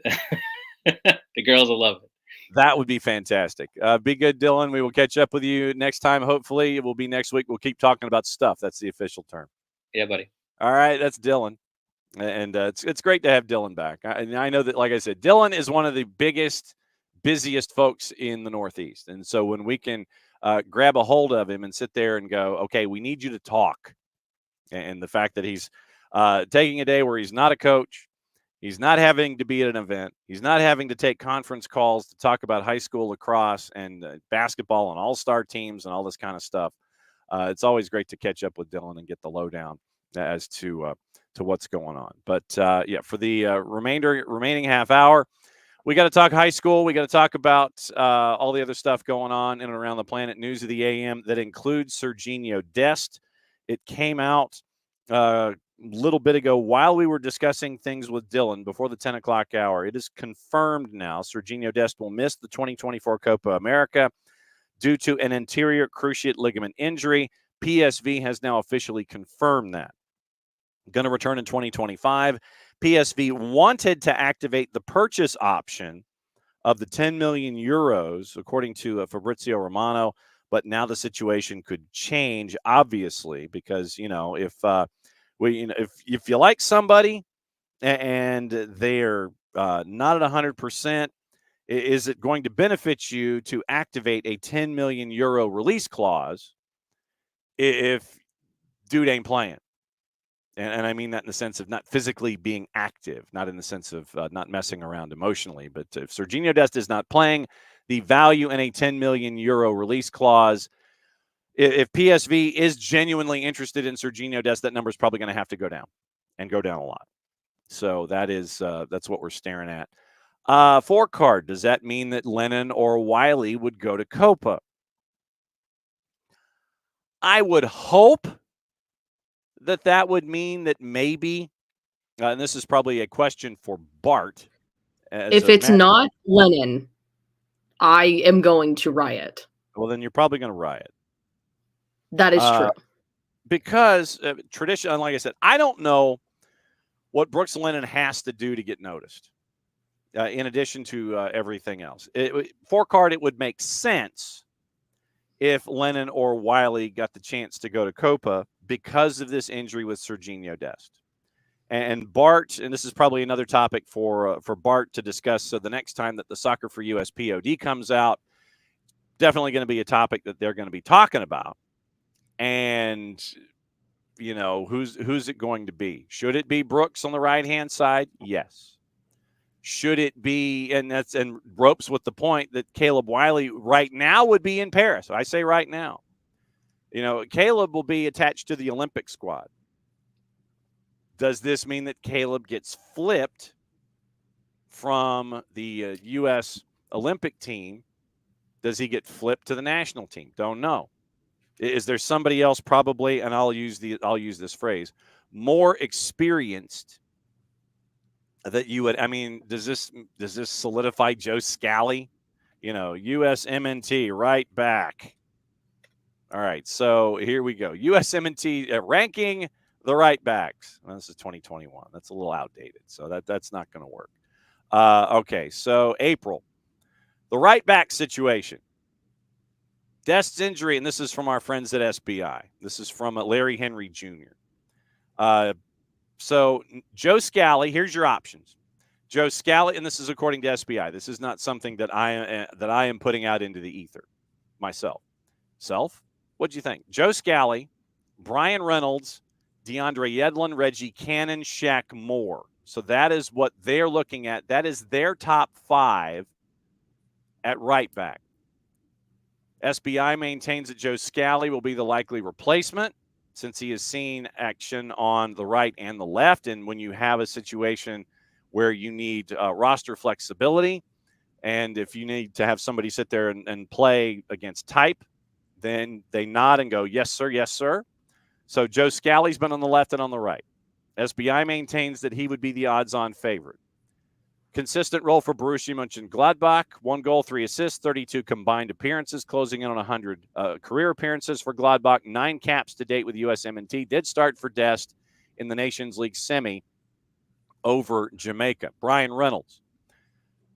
The girls will love it. That would be fantastic. Be good, Dylan. We will catch up with you next time. Hopefully, it will be next week. We'll keep talking about stuff. That's the official term. Yeah, buddy. All right, that's Dylan. And it's great to have Dylan back. I know that, like I said, Dylan is one of the busiest folks in the Northeast. And so when we can grab a hold of him and sit there and go, okay, we need you to talk. And the fact that he's taking a day where he's not a coach, he's not having to be at an event, he's not having to take conference calls to talk about high school lacrosse and basketball and all-star teams and all this kind of stuff. It's always great to catch up with Dylan and get the lowdown as to what's going on. But yeah, for the remaining half hour, we got to talk high school. We got to talk about all the other stuff going on in and around the planet. News of the AM that includes Serginho Dest. It came out a little bit ago while we were discussing things with Dylan before the 10 o'clock hour. It is confirmed now Serginho Dest will miss the 2024 Copa America due to an anterior cruciate ligament injury. PSV has now officially confirmed that. Going to return in 2025. PSV wanted to activate the purchase option of the 10 million euros, according to Fabrizio Romano, but now the situation could change, obviously, because if you like somebody and they're not at 100%, is it going to benefit you to activate a 10 million euro release clause if dude ain't playing? And I mean that in the sense of not physically being active, not in the sense of not messing around emotionally. But if Serginho Dest is not playing, the value in a 10 million euro release clause, if PSV is genuinely interested in Serginho Dest, that number is probably going to have to go down and go down a lot. So that's what we're staring at. 4 card, does that mean that Lennon or Wiley would go to Copa? I would hope that would mean that maybe, and this is probably a question for Bart. If it's not Lennon, I am going to riot. Well, then you're probably going to riot. That is true. Because tradition, like I said, I don't know what Brooks Lennon has to do to get noticed. In addition to everything else, 4 card, it would make sense if Lennon or Wiley got the chance to go to Copa because of this injury with Serginho Dest. And Bart, and this is probably another topic for Bart to discuss. So the next time that the Soccer for US POD comes out, definitely going to be a topic that they're going to be talking about. And, who's it going to be? Should it be Brooks on the right-hand side? Yes. Should it be, and ropes with the point that Caleb Wiley right now would be in Paris. I say right now. Caleb will be attached to the Olympic squad. Does this mean that Caleb gets flipped from the U.S. Olympic team? Does he get flipped to the national team? Don't know. Is there somebody else probably, and I'll use this phrase, more experienced that you would, does this solidify Joe Scally? USMNT right back. All right, so here we go. USMNT ranking the right backs. Well, this is 2021. That's a little outdated, so that's not going to work. Okay, so April. The right back situation. Dest's injury, and this is from our friends at SBI. This is from Larry Henry Jr. So Joe Scally, here's your options. Joe Scally, and this is according to SBI. This is not something that I am putting out into the ether myself. What'd you think? Joe Scally, Brian Reynolds, DeAndre Yedlin, Reggie Cannon, Shaq Moore. So that is what they're looking at. That is their top 5 at right back. SBI maintains that Joe Scally will be the likely replacement since he has seen action on the right and the left. And when you have a situation where you need roster flexibility, and if you need to have somebody sit there and play against type, then they nod and go, yes, sir, yes, sir. So Joe Scally's been on the left and on the right. SBI maintains that he would be the odds-on favorite. Consistent role for Borussia Mönchengladbach. 1 goal, 3 assists, 32 combined appearances, closing in on 100 career appearances for Gladbach. 9 caps to date with USMNT. Did start for Dest in the Nations League semi over Jamaica. Brian Reynolds.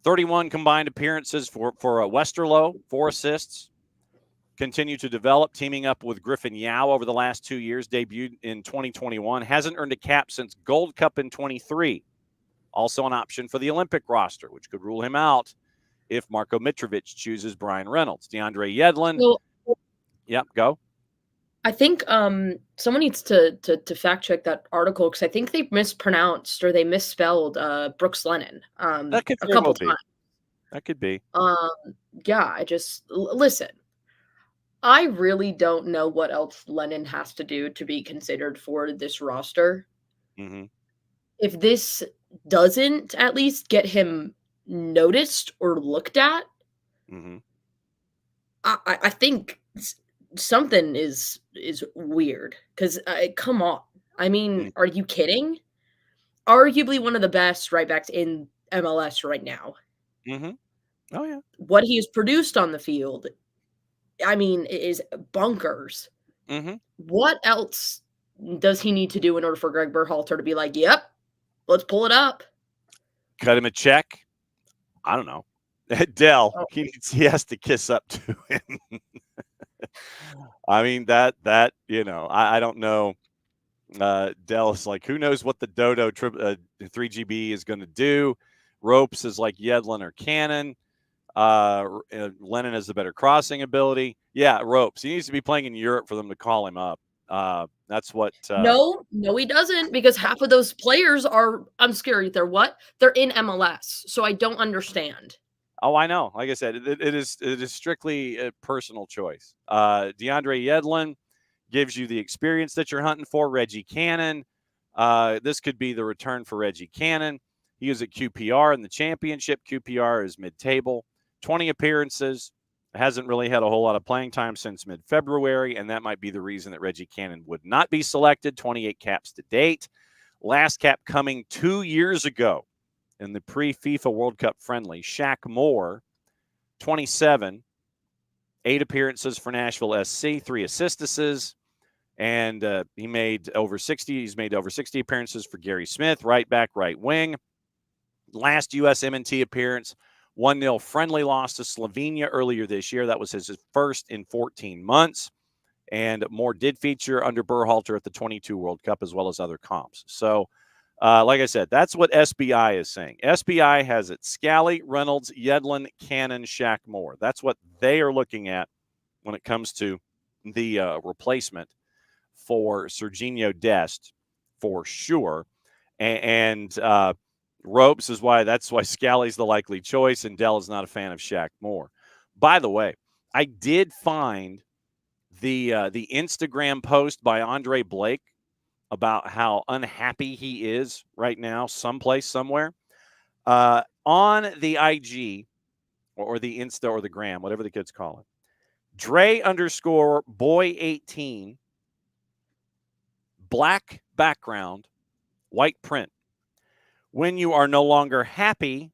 31 combined appearances for Westerlo. 4 assists. Continue to develop, teaming up with Griffin Yao over the last 2 years. Debuted in 2021. Hasn't earned a cap since Gold Cup in 23. Also an option for the Olympic roster, which could rule him out if Marko Mitrovic chooses Brian Reynolds. DeAndre Yedlin. Well, Yep, go. I think someone needs to fact check that article because I think they mispronounced or they misspelled Brooks Lennon That could a very couple well be. times. That could be. Yeah, I just listen. I really don't know what else Lennon has to do to be considered for this roster. Mm-hmm. If this doesn't at least get him noticed or looked at, Mm-hmm. I think something is weird. Because come on, I mean, are you kidding? Arguably one of the best right backs in MLS right now. Mm-hmm. Oh yeah. What he has produced on the field, I mean, is bonkers. Mm-hmm. What else does he need to do in order for Greg Berhalter to be like, yep, let's pull it up? Cut him a check. I don't know. Dell, he has to kiss up to him. I mean, that I don't know. Dell is like, who knows what the Dodo 3GB is going to do. Ropes is like Yedlin or Cannon. Lennon has the better crossing ability. Yeah, Ropes. He needs to be playing in Europe for them to call him up. That's what. No, he doesn't, because half of those players are. I'm scared. They're what? They're in MLS, so I don't understand. Oh, I know. Like I said, it is strictly a personal choice. DeAndre Yedlin gives you the experience that you're hunting for. Reggie Cannon. This could be the return for Reggie Cannon. He was at QPR in the championship. QPR is mid-table. 20 appearances. Hasn't really had a whole lot of playing time since mid-February, and that might be the reason that Reggie Cannon would not be selected. 28 caps to date. Last cap coming 2 years ago in the pre-FIFA World Cup friendly. Shaq Moore, 27. 8 appearances for Nashville SC, 3 assists. And he made over 60. He's made over 60 appearances for Gary Smith, right back, right wing. Last USMNT appearance, 1-0 friendly loss to Slovenia earlier this year. That was his first in 14 months. And Moore did feature under Berhalter at the 22 World Cup as well as other comps. So, like I said, that's what SBI is saying. SBI has it Scally, Reynolds, Yedlin, Cannon, Shaq Moore. That's what they are looking at when it comes to the replacement for Serginho Dest, for sure. And Ropes is that's why Scally's the likely choice, and Dell is not a fan of Shaq Moore. By the way, I did find the Instagram post by Andre Blake about how unhappy he is right now, someplace, somewhere. On the IG or the Insta or the Gram, whatever the kids call it, Dre_boy18, black background, white print. When you are no longer happy,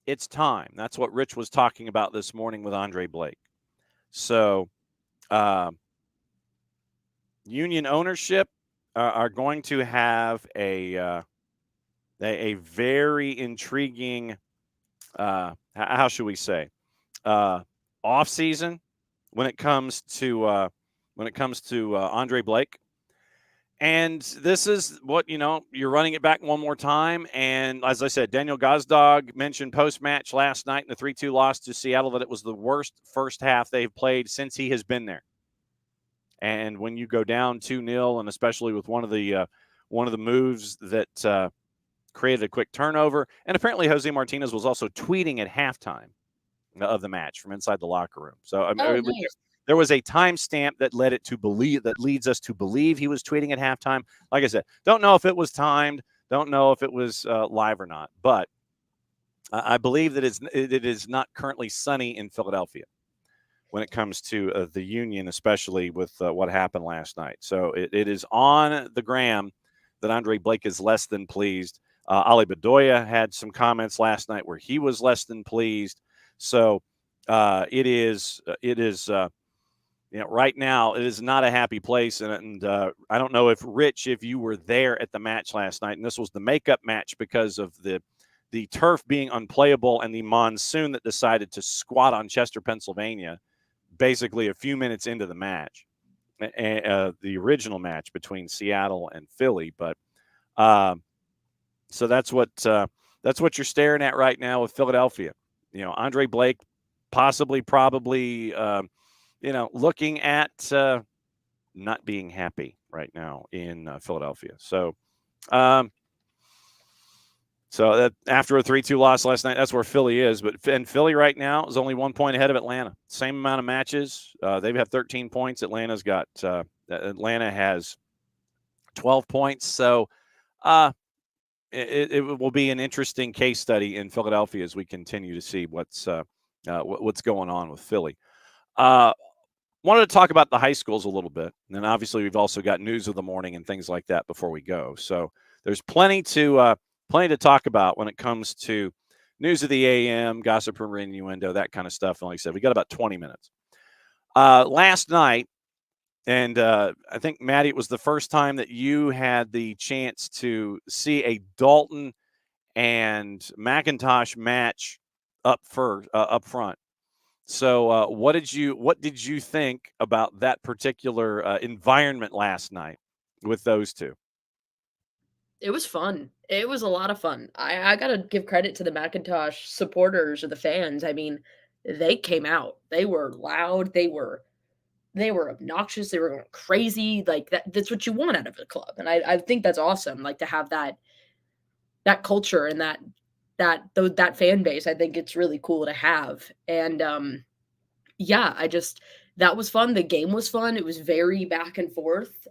it's time. That's what Rich was talking about this morning with Andre Blake. So, union ownership are going to have a very intriguing, how should we say, off season when it comes to Andre Blake. And this is what, you're running it back one more time. And as I said, Daniel Gazdag mentioned post-match last night in the 3-2 loss to Seattle that it was the worst first half they've played since he has been there. And when you go down 2-0, and especially with one of the moves that created a quick turnover, and apparently Jose Martinez was also tweeting at halftime of the match from inside the locker room. So I mean, Oh, nice. there was a timestamp that leads us to believe he was tweeting at halftime. Like I said, don't know if it was timed, don't know if it was live or not, but I believe that it is not currently sunny in Philadelphia when it comes to the Union, especially with what happened last night. So it is on the gram that Andre Blake is less than pleased. Ali Bedoya had some comments last night where he was less than pleased. So it is right now it is not a happy place. And I don't know if Rich, if you were there at the match last night, and this was the makeup match because of the turf being unplayable and the monsoon that decided to squat on Chester, Pennsylvania, basically a few minutes into the match, the original match between Seattle and Philly. But so that's what you're staring at right now with Philadelphia. Andre Blake probably, looking at not being happy right now in Philadelphia. So, so that after a 3-2 loss last night, that's where Philly is. And Philly right now is only 1 point ahead of Atlanta. Same amount of matches. They've had 13 points. Atlanta has 12 points. So it will be an interesting case study in Philadelphia as we continue to see what's going on with Philly. Wanted to talk about the high schools a little bit. And then obviously we've also got news of the morning and things like that before we go. So there's plenty to talk about when it comes to news of the AM, gossip and innuendo, that kind of stuff. And like I said, we got about 20 minutes. Last night, and I think, Maddie, it was the first time that you had the chance to see a Dalton and McIntosh match up front. So what did you think about that particular environment last night with those two? It was fun. It was a lot of fun. I gotta give credit to the McIntosh supporters or the fans. I mean, they came out. They were loud. They were obnoxious. They were going crazy. Like that's what you want out of a club. And I think that's awesome. Like to have that culture and that fan base. I think it's really cool to have. And yeah, that was fun. The game was fun. It was very back and forth.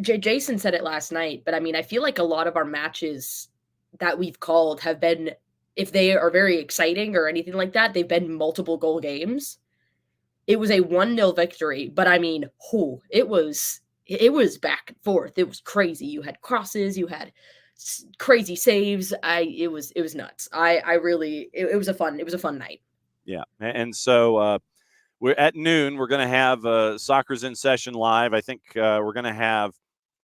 Jason said it last night, but I mean, I feel like a lot of our matches that we've called have been, if they are very exciting or anything like that, they've been multiple goal games. It was a 1-0 victory, but I mean, it was back and forth. It was crazy. You had crosses, you had crazy saves. It was nuts. It was a fun night. Yeah. And so we're at noon. We're going to have Soccer's in Session live. I think we're going to have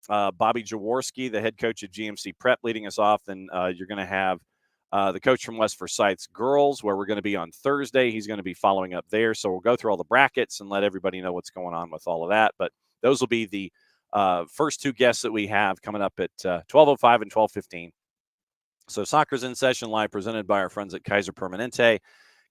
Bobby Jaworski, the head coach of GMC Prep, leading us off. Then you're going to have the coach from West Forsyth's girls, where we're going to be on Thursday. He's going to be following up there. So we'll go through all the brackets and let everybody know what's going on with all of that. But those will be the first two guests that we have coming up at 12:05 and 12:15. So Soccer's in Session live, presented by our friends at Kaiser Permanente.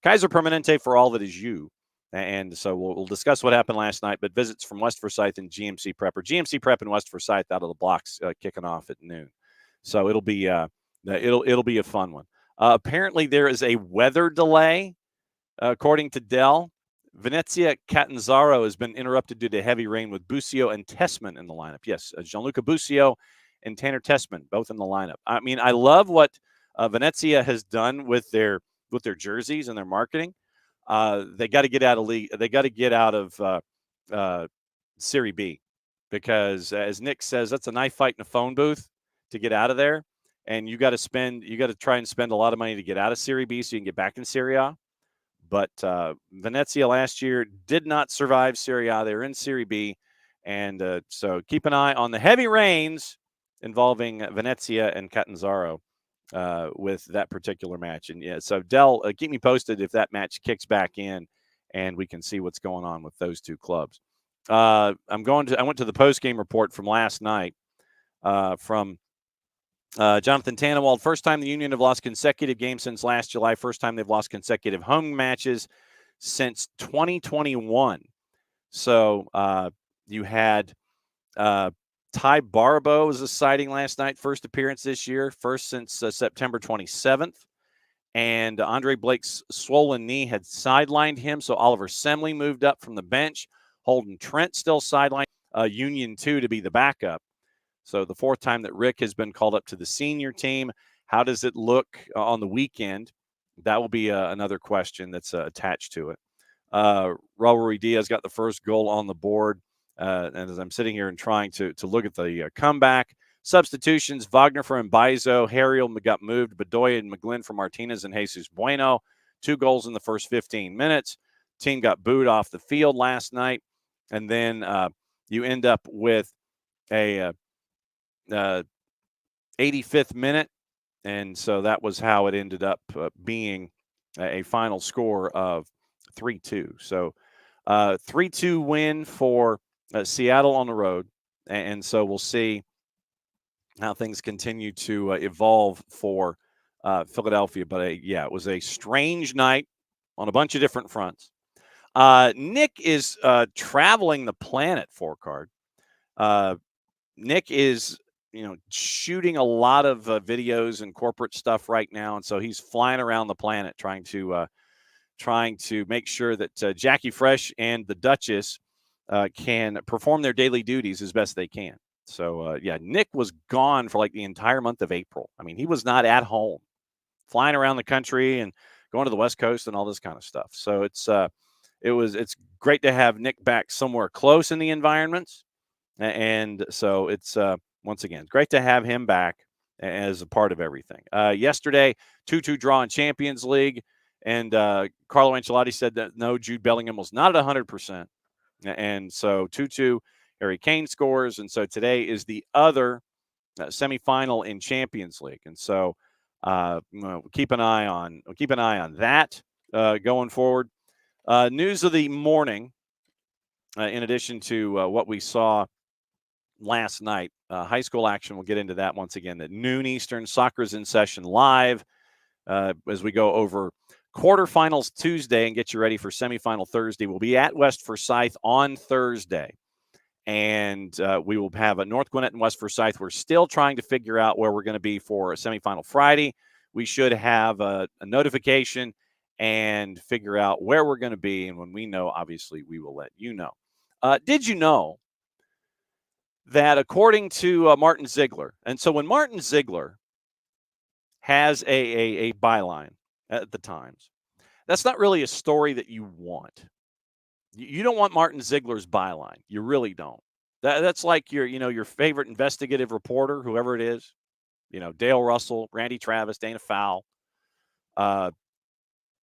Kaiser Permanente, for all that is you. And so we'll discuss what happened last night, but visits from West Forsyth and GMC Prep, or GMC Prep and West Forsyth out of the blocks kicking off at noon. So it'll be a fun one. Apparently there is a weather delay, according to Dell. Venezia Catanzaro has been interrupted due to heavy rain with Busio and Tessman in the lineup. Yes, Gianluca Busio and Tanner Tessman both in the lineup. I mean, I love what Venezia has done with their jerseys and their marketing. They got to get out of league. They got to get out of Serie B, because as Nick says, that's a knife fight in a phone booth to get out of there. And you got to try and spend a lot of money to get out of Serie B so you can get back in Serie A. But Venezia last year did not survive Serie A. They were in Serie B. And so keep an eye on the heavy rains involving Venezia and Catanzaro with that particular match. And yeah, so Dell, keep me posted if that match kicks back in and we can see what's going on with those two clubs. I went to the post-game report from last night from Jonathan Tannenwald. First time the Union have lost consecutive games since last July. First time they've lost consecutive home matches since 2021. So you had Ty Barbo was a sighting last night. First appearance this year. First since September 27th. and Andre Blake's swollen knee had sidelined him, so Oliver Semley moved up from the bench. Holden Trent still sidelined. Union 2 to be the backup. So the fourth time that Rick has been called up to the senior team. How does it look on the weekend? That will be another question that's attached to it. Raul Ruiz got the first goal on the board. And as I'm sitting here and trying to look at the comeback, substitutions, Wagner for Mbaizo, Harriel got moved, Bedoya and McGlynn for Martinez and Jesus Bueno. 2 goals in the first 15 minutes. Team got booed off the field last night. And then you end up with a 85th minute. And so that was how it ended up being a final score of 3-2. So 3-2 win for Seattle on the road. And so we'll see how things continue to evolve for Philadelphia. But yeah, it was a strange night on a bunch of different fronts. Nick is traveling the planet, Four-Card. Nick is, shooting a lot of videos and corporate stuff right now. And so he's flying around the planet trying to make sure that Jackie Fresh and the Duchess can perform their daily duties as best they can. So, yeah, Nick was gone for like the entire month of April. I mean, he was not at home, flying around the country and going to the West Coast and all this kind of stuff. So it's great to have Nick back somewhere close in the environments. And so it's, once again, great to have him back as a part of everything. Yesterday, 2-2 draw in Champions League. And Carlo Ancelotti said that, no, Jude Bellingham was not at 100%. And so 2-2, Harry Kane scores. And so today is the other semifinal in Champions League. And so we'll keep an eye on that going forward. News of the morning, in addition to what we saw last night, high school action. We'll get into that once again at noon Eastern. Soccer's in session live as we go over quarterfinals Tuesday and get you ready for semifinal Thursday. We'll be at West Forsyth on Thursday, and we will have a North Gwinnett and West Forsyth. We're still trying to figure out where we're going to be for a semifinal Friday. We should have a notification and figure out where we're going to be, and when we know, obviously, we will let you know. Did you know that according to Martin Ziegler, and so when Martin Ziegler has a byline at the Times, that's not really a story that you want. You don't want Martin Ziegler's byline. You really don't. That's like your favorite investigative reporter, whoever it is, Dale Russell, Randy Travis, Dana Fowle,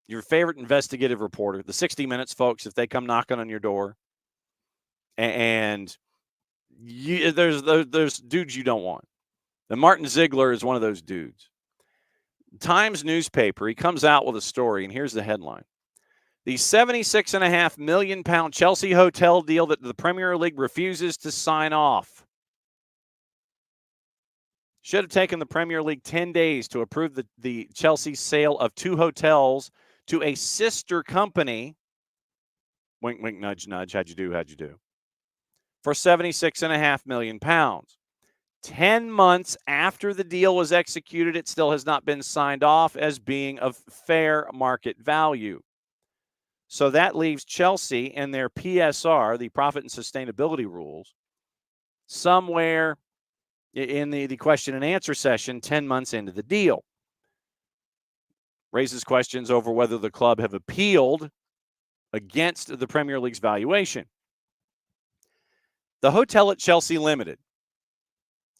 your favorite investigative reporter, the 60 Minutes folks, if they come knocking on your door, and there's dudes you don't want. And Martin Ziegler is one of those dudes. Times newspaper, he comes out with a story, and here's the headline. The £76.5 million Chelsea hotel deal that the Premier League refuses to sign off. Should have taken the Premier League 10 days to approve the Chelsea sale of 2 hotels to a sister company. Wink, wink, nudge, nudge. How'd you do? For £76.5 million. 10 months after the deal was executed, it still has not been signed off as being of fair market value. So that leaves Chelsea and their PSR, the profit and sustainability rules, somewhere in the question and answer session 10 months into the deal. Raises questions over whether the club have appealed against the Premier League's valuation. The Hotel at Chelsea Limited,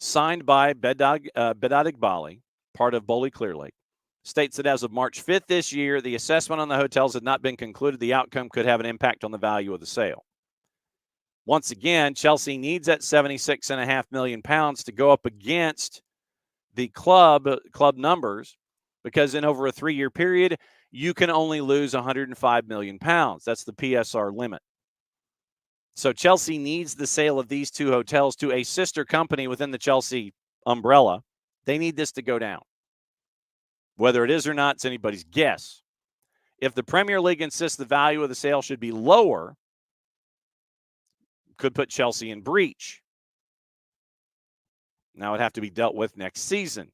signed by Bedad Iqbali, part of Bowley Clear Lake, states that as of March 5th this year, the assessment on the hotels had not been concluded. The outcome could have an impact on the value of the sale. Once again, Chelsea needs that £76.5 million to go up against the club numbers, because in over a 3-year period, you can only lose £105 million. That's the PSR limit. So Chelsea needs the sale of these 2 hotels to a sister company within the Chelsea umbrella. They need this to go down. Whether it is or not, it's anybody's guess. If the Premier League insists the value of the sale should be lower, could put Chelsea in breach. Now it'd have to be dealt with next season.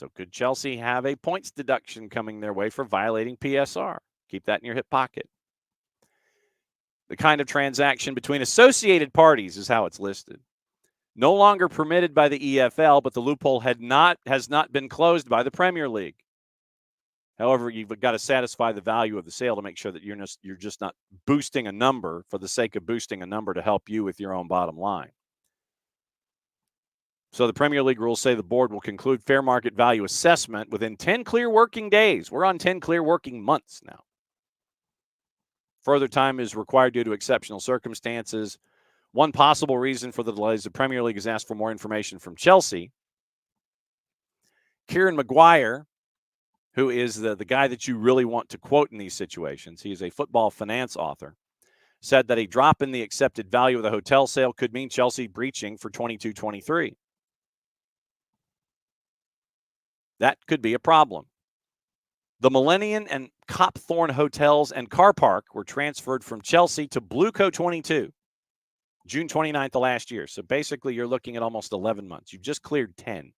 So could Chelsea have a points deduction coming their way for violating PSR? Keep that in your hip pocket. The kind of transaction between associated parties is how it's listed. No longer permitted by the EFL, but the loophole has not been closed by the Premier League. However, you've got to satisfy the value of the sale to make sure that you're just not boosting a number for the sake of boosting a number to help you with your own bottom line. So the Premier League rules say the board will conclude fair market value assessment within 10 clear working days. We're on 10 clear working months now. Further time is required due to exceptional circumstances. One possible reason for the delays, the Premier League has asked for more information from Chelsea. Kieran Maguire, who is the guy that you really want to quote in these situations, he is a football finance author, said that a drop in the accepted value of the hotel sale could mean Chelsea breaching for 22-23. That could be a problem. The Millennium and Copthorne hotels and car park were transferred from Chelsea to Blueco 22, June 29th of last year. So basically, you're looking at almost 11 months. You've just cleared 10.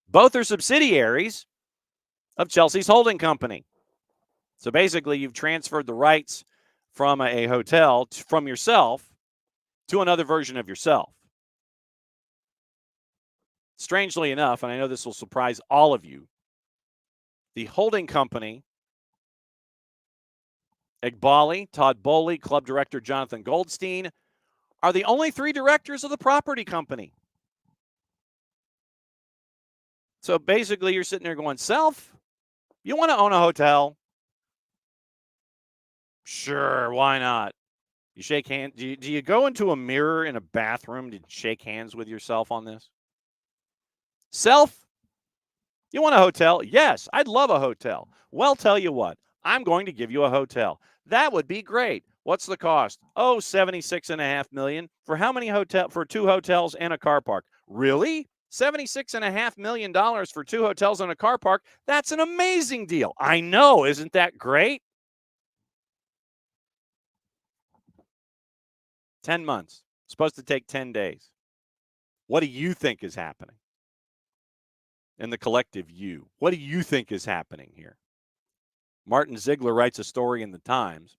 Both are subsidiaries of Chelsea's holding company. So basically, you've transferred the rights from a hotel from yourself to another version of yourself. Strangely enough, and I know this will surprise all of you, the holding company, Egbali, Todd Bowley, club director Jonathan Goldstein, are the only three directors of the property company. So basically, you're sitting there going, Self, you want to own a hotel? Sure, why not? You shake hands. Do you go into a mirror in a bathroom to shake hands with yourself on this? Self, you want a hotel? Yes, I'd love a hotel. Well, tell you what, I'm going to give you a hotel. That would be great. What's the cost? Oh, $76.5 million. For how many for 2 hotels and a car park? Really? $76.5 million for 2 hotels and a car park? That's an amazing deal. I know. Isn't that great? 10 months. Supposed to take 10 days. What do you think is happening? In the collective you. What do you think is happening here? Martin Ziegler writes a story in the Times.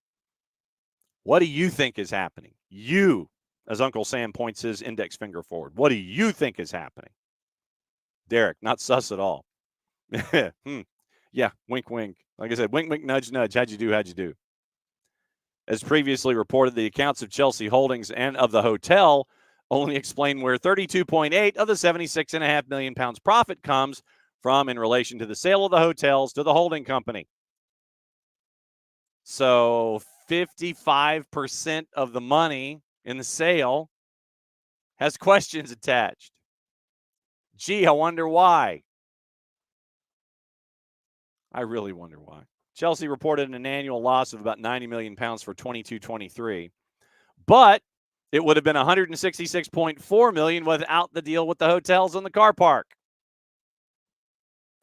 What do you think is happening? You, as Uncle Sam points his index finger forward. What do you think is happening? Derek, not sus at all. Yeah, wink, wink. Like I said, wink, wink, nudge, nudge. How'd you do? As previously reported, the accounts of Chelsea Holdings and of the hotel only explain where 32.8 of the 76.5 million pounds profit comes from in relation to the sale of the hotels to the holding company. So 55% of the money in the sale has questions attached. Gee, I wonder why. I really wonder why. Chelsea reported an annual loss of about 90 million pounds for 22-23, but it would have been 166.4 million without the deal with the hotels and the car park.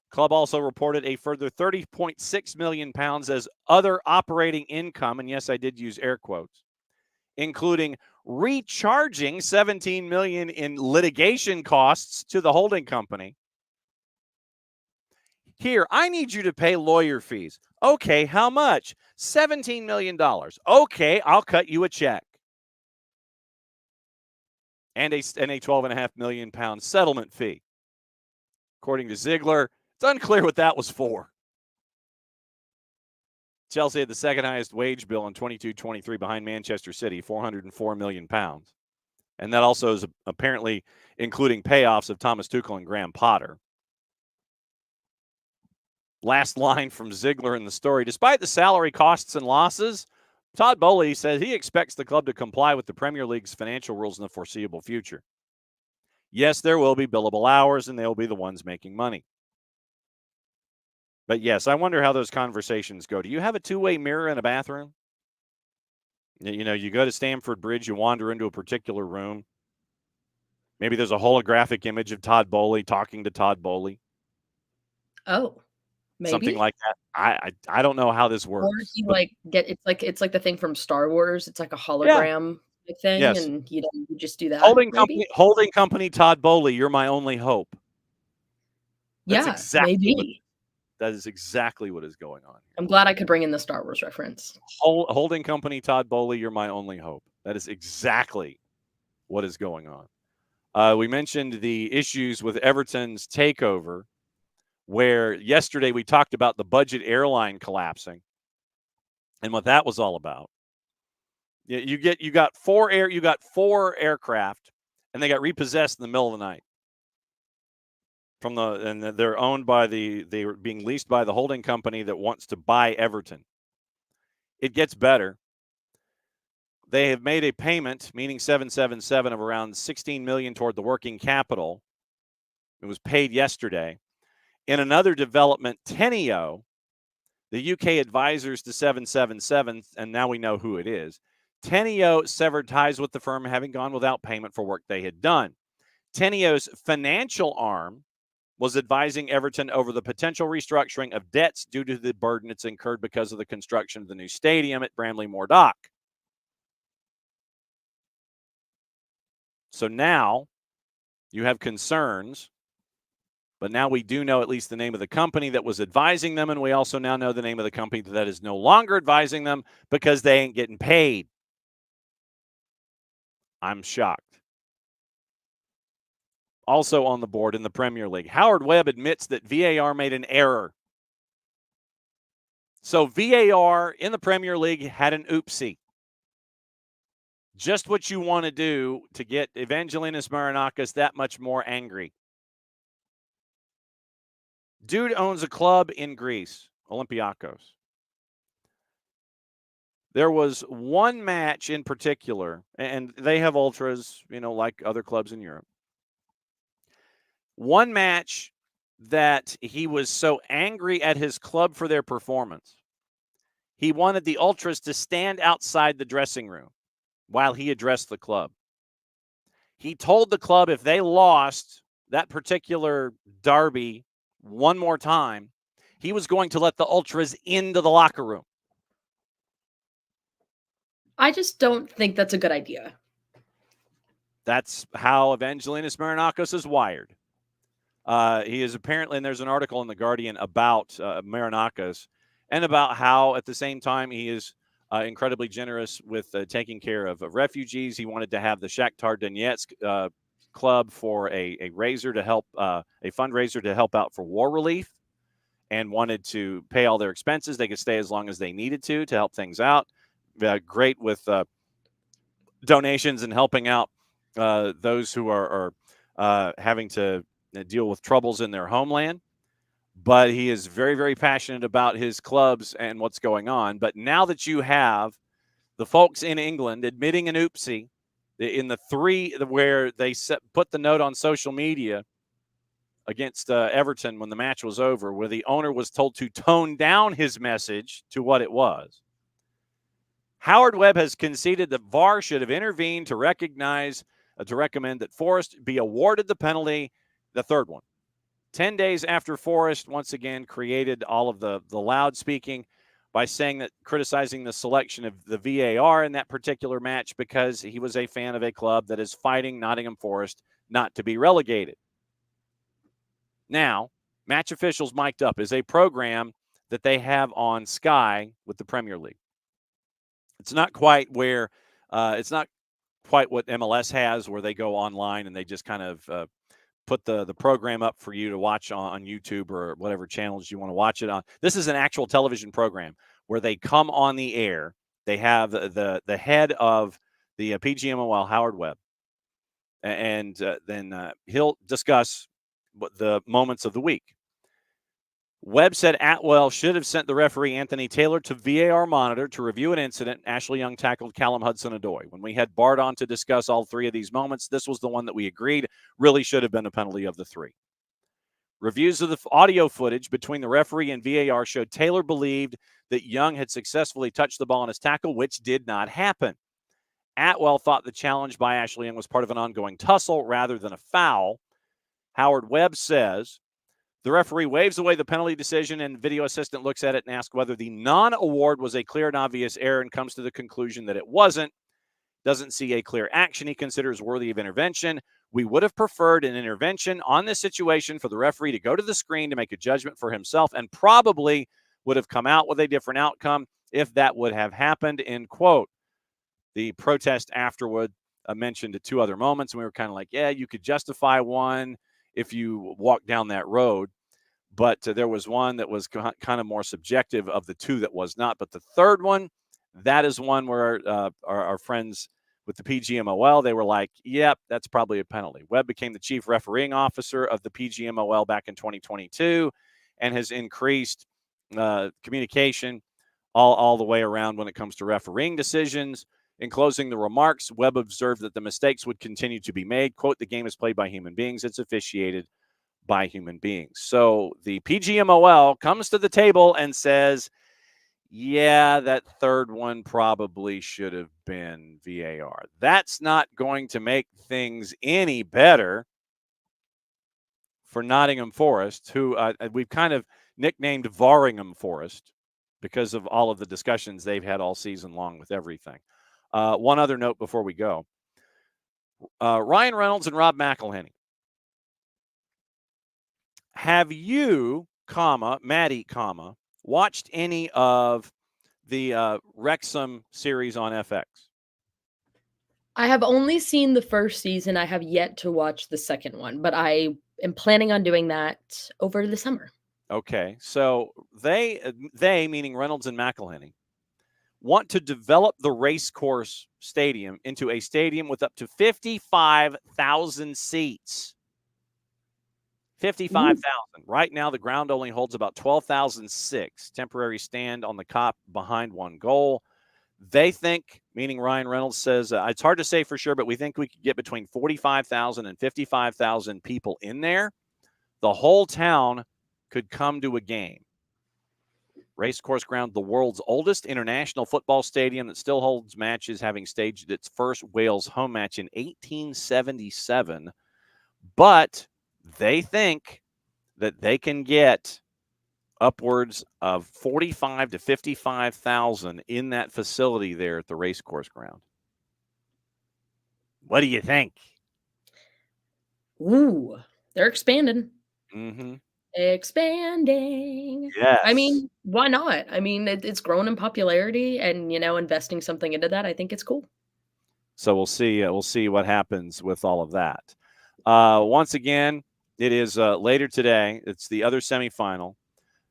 Club also reported a further 30.6 million pounds as other operating income, and yes, I did use air quotes, including recharging 17 million in litigation costs to the holding company. Here, I need you to pay lawyer fees. Okay, how much? $17 million. Okay, I'll cut you a check. And a 12.5 million pound settlement fee. According to Ziegler, it's unclear what that was for. Chelsea had the second highest wage bill in 22-23 behind Manchester City, 404 million pounds. And that also is apparently including payoffs of Thomas Tuchel and Graham Potter. Last line from Ziegler in the story. Despite the salary costs and losses, Todd Bowley says he expects the club to comply with the Premier League's financial rules in the foreseeable future. Yes, there will be billable hours, and they'll be the ones making money. But yes, I wonder how those conversations go. Do you have a two-way mirror in a bathroom? You know, you go to Stamford Bridge, you wander into a particular room. Maybe there's a holographic image of Todd Bowley talking to Todd Bowley. Oh. Maybe. Something like that. I don't know how this works. Or he it's like the thing from Star Wars. It's like a hologram thing, yes. And you just do that. Holding company Todd Bowley, you're my only hope. That's Yeah, exactly maybe. that is exactly what is going on here. I'm glad I could bring in the Star Wars reference. Holding company Todd Bowley, you're my only hope. That is exactly what is going on. We mentioned the issues with Everton's takeover, where yesterday we talked about the budget airline collapsing and what that was all about. You got four aircraft, and they got repossessed in the middle of the night. They're owned by they were being leased by the holding company that wants to buy Everton. It gets better. They have made a payment, meaning 777, of around $16 million toward the working capital. It was paid yesterday. In another development, Teneo, the UK advisors to 777, and now we know who it is. Teneo severed ties with the firm, having gone without payment for work they had done. Teneo's financial arm was advising Everton over the potential restructuring of debts due to the burden it's incurred because of the construction of the new stadium at Bramley-Moore Dock. So now you have concerns, but now we do know at least the name of the company that was advising them, and we also now know the name of the company that is no longer advising them because they ain't getting paid. I'm shocked. Also on the board in the Premier League, Howard Webb admits that VAR made an error. So VAR in the Premier League had an oopsie. Just what you want to do to get Evangelinas Marinakis that much more angry. Dude owns a club in Greece, Olympiakos. There was one match in particular, and they have ultras, like other clubs in Europe. One match that he was so angry at his club for their performance, he wanted the ultras to stand outside the dressing room while he addressed the club. He told the club if they lost that particular derby one more time, he was going to let the ultras into the locker room. I just don't think that's a good idea. That's how Evangelinas Marinakis is wired. He is apparently, and there's an article in The Guardian about Marinakis and about how at the same time he is incredibly generous with taking care of refugees. He wanted to have the Shakhtar Donetsk club for a raiser to help, a fundraiser to help out for war relief, and wanted to pay all their expenses. They could stay as long as they needed to help things out. Great with donations and helping out those who are having to deal with troubles in their homeland. But he is very, very passionate about his clubs and what's going on. But now that you have the folks in England admitting an oopsie in the three where they put the note on social media against Everton when the match was over, where the owner was told to tone down his message to what it was. Howard Webb has conceded that VAR should have intervened to recommend that Forest be awarded the penalty, the third one. 10 days after Forest once again created all of the loud speaking by saying that criticizing the selection of the VAR in that particular match because he was a fan of a club that is fighting Nottingham Forest not to be relegated. Now, Match Officials Mic'd Up is a program that they have on Sky with the Premier League. It's not quite where it's not quite what MLS has, where they go online and they just kind of put the program up for you to watch on YouTube or whatever channels you want to watch it on. This is an actual television program where they come on the air. They have the head of the PGMOL, Howard Webb, and then he'll discuss the moments of the week. Webb said Atwell should have sent the referee Anthony Taylor to VAR monitor to review an incident. Ashley Young tackled Callum Hudson-Odoi. When we had Bart on to discuss all three of these moments, this was the one that we agreed really should have been a penalty of the three. Reviews of the audio footage between the referee and VAR showed Taylor believed that Young had successfully touched the ball in his tackle, which did not happen. Atwell thought the challenge by Ashley Young was part of an ongoing tussle rather than a foul. Howard Webb says the referee waves away the penalty decision, and video assistant looks at it and asks whether the non-award was a clear and obvious error and comes to the conclusion that it wasn't. Doesn't see a clear action he considers worthy of intervention. We would have preferred an intervention on this situation for the referee to go to the screen to make a judgment for himself, and probably would have come out with a different outcome if that would have happened, end quote. The protest afterward mentioned 2 other moments, and we were kind of like, yeah, you could justify one if you walk down that road. But there was one that was kind of more subjective of the 2 that was not. But the third one, that is one where our friends with the PGMOL, they were like, yep, that's probably a penalty. Webb became the chief refereeing officer of the PGMOL back in 2022 and has increased communication all the way around when it comes to refereeing decisions. In closing the remarks, Webb observed that the mistakes would continue to be made. Quote, the game is played by human beings. It's officiated by human beings. So the PGMOL comes to the table and says, yeah, that third one probably should have been VAR. That's not going to make things any better for Nottingham Forest, who we've kind of nicknamed Varingham Forest because of all of the discussions they've had all season long with everything. One other note before we go. Ryan Reynolds and Rob McElhenney. Have you, Maddie, watched any of the Wrexham series on FX? I have only seen the first season. I have yet to watch the second one, but I am planning on doing that over the summer. Okay, so they meaning Reynolds and McElhenney, want to develop the racecourse stadium into a stadium with up to 55,000 seats. 55,000. Right now, the ground only holds about 12,006. Temporary stand on the cop behind one goal. They think, meaning Ryan Reynolds says, it's hard to say for sure, but we think we could get between 45,000 and 55,000 people in there. The whole town could come to a game. Racecourse Ground, the world's oldest international football stadium that still holds matches, having staged its first Wales home match in 1877. But they think that they can get upwards of 45 to 55,000 in that facility there at the Racecourse Ground. What do you think? Ooh, they're expanding. Mm-hmm. Expanding. Yes. I mean, why not? I mean, it's grown in popularity, and investing something into that, I think it's cool. So we'll see. We'll see what happens with all of that. Once again, it is later today. It's the other semifinal.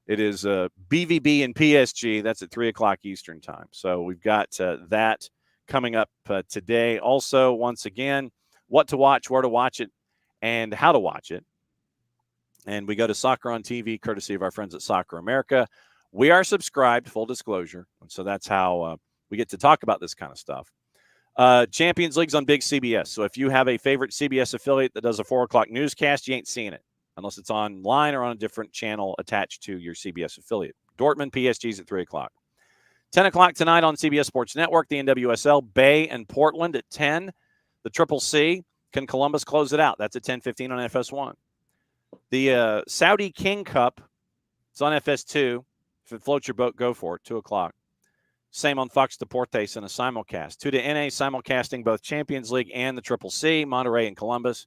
It is BVB and PSG. That's at 3:00 Eastern time. So we've got that coming up today. Also, once again, what to watch, where to watch it, and how to watch it. And we go to Soccer on TV, courtesy of our friends at Soccer America. We are subscribed, full disclosure. And so that's how we get to talk about this kind of stuff. Champions League's on Big CBS. So if you have a favorite CBS affiliate that does a 4:00 newscast, you ain't seeing it unless it's online or on a different channel attached to your CBS affiliate. Dortmund, PSG's at 3:00. 10:00 tonight on CBS Sports Network, the NWSL, Bay and Portland at 10. The Triple C, can Columbus close it out? That's at 10:15 on FS1. The Saudi King Cup, it's on FS2. If it floats your boat, go for it, 2:00. Same on Fox Deportes in a simulcast. 2 to NA simulcasting both Champions League and the Triple C, Monterrey and Columbus.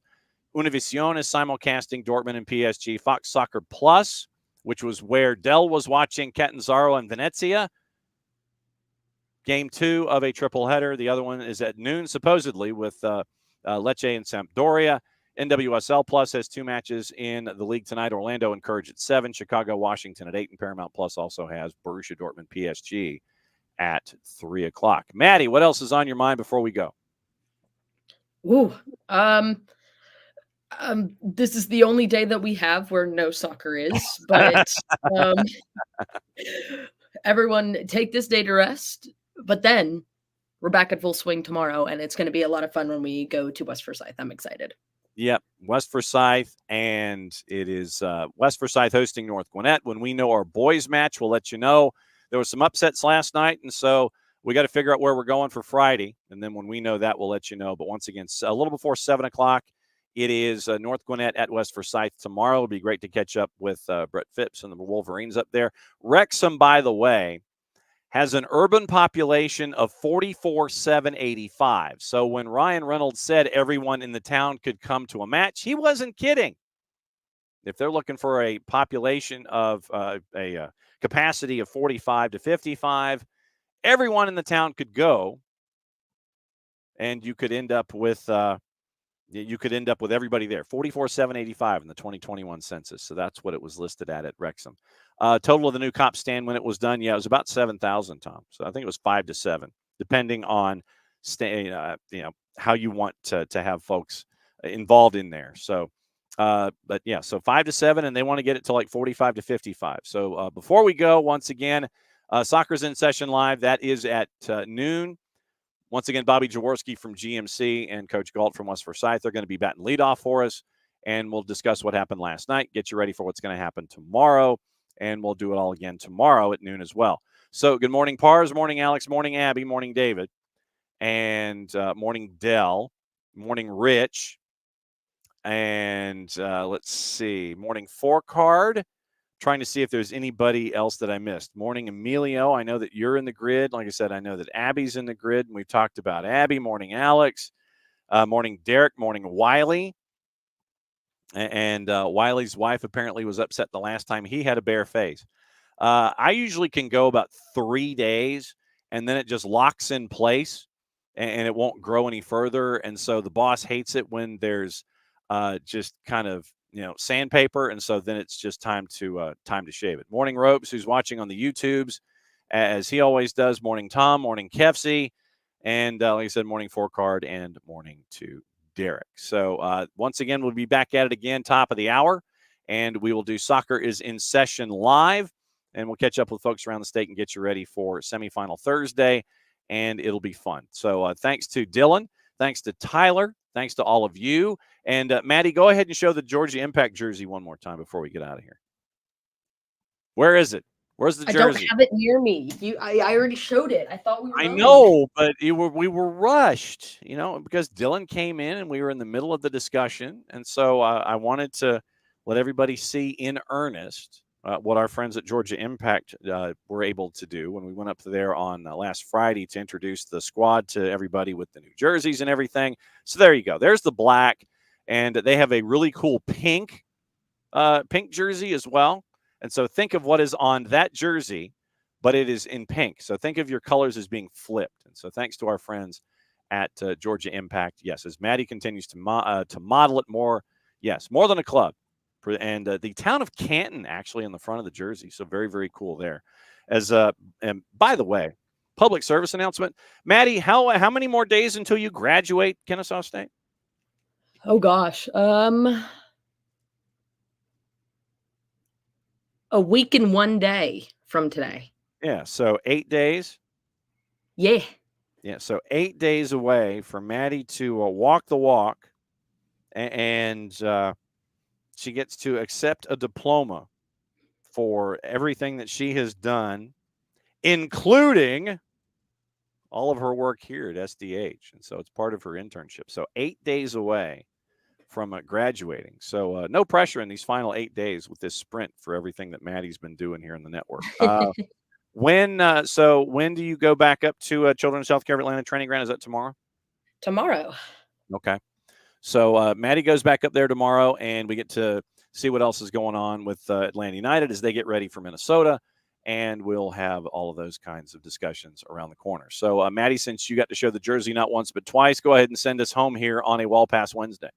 Univision is simulcasting Dortmund and PSG. Fox Soccer Plus, which was where Dell was watching Catanzaro and Venezia. Game 2 of a triple header. The other one is at noon, supposedly, with Lecce and Sampdoria. NWSL Plus has 2 matches in the league tonight. Orlando and Courage at 7. Chicago, Washington at 8. And Paramount Plus also has Borussia Dortmund, PSG at 3:00. Maddie, what else is on your mind before we go? Ooh, this is the only day that we have where no soccer is, but everyone take this day to rest. But then we're back at full swing tomorrow, and it's going to be a lot of fun when we go to West Forsyth. I'm excited. Yep, West Forsyth, and it is West Forsyth hosting North Gwinnett. When we know our boys match, we'll let you know. There were some upsets last night, and so we got to figure out where we're going for Friday. And then when we know that, we'll let you know. But once again, a little before 7:00, it is North Gwinnett at West Forsyth tomorrow. It'll be great to catch up with Brett Phipps and the Wolverines up there. Wrexham, by the way, has an urban population of 44,785. So when Ryan Reynolds said everyone in the town could come to a match, he wasn't kidding. If they're looking for a population of a capacity of 45 to 55, everyone in the town could go, and you could end up with everybody there. 44,785 in the 2021 census. So that's what it was listed at Wrexham. Total of the new cop stand when it was done, it was about 7,000, Tom. So I think it was 5 to 7, depending on how you want to have folks involved in there. So, but yeah, so 5 to 7, and they want to get it to like 45 to 55. So before we go, once again, Soccer's in session live. That is at noon. Once again, Bobby Jaworski from GMC and Coach Galt from West Forsyth, they're going to be batting leadoff for us, and we'll discuss what happened last night, get you ready for what's going to happen tomorrow, and we'll do it all again tomorrow at noon as well. So good morning, Pars, morning, Alex, morning, Abby, morning, David, and morning, Dell, morning, Rich, and let's see, morning, Four Card. Trying to see if there's anybody else that I missed. Morning, Emilio. I know that you're in the grid. Like I said, I know that Abby's in the grid, and we've talked about Abby. Morning, Alex. Morning, Derek. Morning, Wiley. And Wiley's wife apparently was upset the last time he had a bare face. I usually can go about 3 days, and then it just locks in place, and it won't grow any further. And so the boss hates it when there's just kind of sandpaper, and so then it's just time to shave it. Morning, Ropes, who's watching on the YouTubes, as he always does. Morning, Tom. Morning, Kefsey, and like I said, morning, Four Card, and morning to Derek. So once again, we'll be back at it again, top of the hour, and we will do Soccer is in Session live, and we'll catch up with folks around the state and get you ready for semifinal Thursday, and it'll be fun. So thanks to Dylan, thanks to Tyler, thanks to all of you. And Maddie, go ahead and show the Georgia Impact jersey one more time before we get out of here. Where is it? Where's the jersey? I don't have it near me. I already showed it. I thought we were. I know, but we were rushed, because Dylan came in and we were in the middle of the discussion, and so I wanted to let everybody see in earnest what our friends at Georgia Impact were able to do when we went up there on last Friday to introduce the squad to everybody with the new jerseys and everything. So there you go. There's the black. And they have a really cool pink jersey as well. And so think of what is on that jersey, but it is in pink. So think of your colors as being flipped. And so thanks to our friends at Georgia Impact. Yes, as Maddie continues to model it more. Yes, more than a club. And the town of Canton actually on the front of the jersey. So very, very cool there. And by the way, public service announcement. Maddie, how many more days until you graduate Kennesaw State? Oh gosh. A week and 1 day from today. Yeah, so 8 days. Yeah. Yeah, so 8 days away for Maddie to walk the walk, and she gets to accept a diploma for everything that she has done, including all of her work here at SDH. And so it's part of her internship. So 8 days away from graduating. So no pressure in these final 8 days with this sprint for everything that Maddie's been doing here in the network. When do you go back up to Children's Healthcare of Atlanta Training Ground? Is that tomorrow? Tomorrow. Okay. So Maddie goes back up there tomorrow, and we get to see what else is going on with Atlanta United as they get ready for Minnesota, and we'll have all of those kinds of discussions around the corner. So Maddie, since you got to show the jersey not once but twice, go ahead and send us home here on a Wall Pass Wednesday.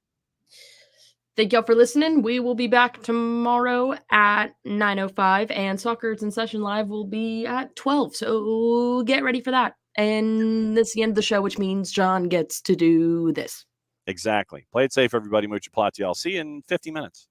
Thank y'all for listening. We will be back tomorrow at 9:05, and Soccer's in Session Live will be at 12. So get ready for that. And this is the end of the show, which means John gets to do this. Exactly. Play it safe, everybody. Mucha plati. I'll see you in 50 minutes.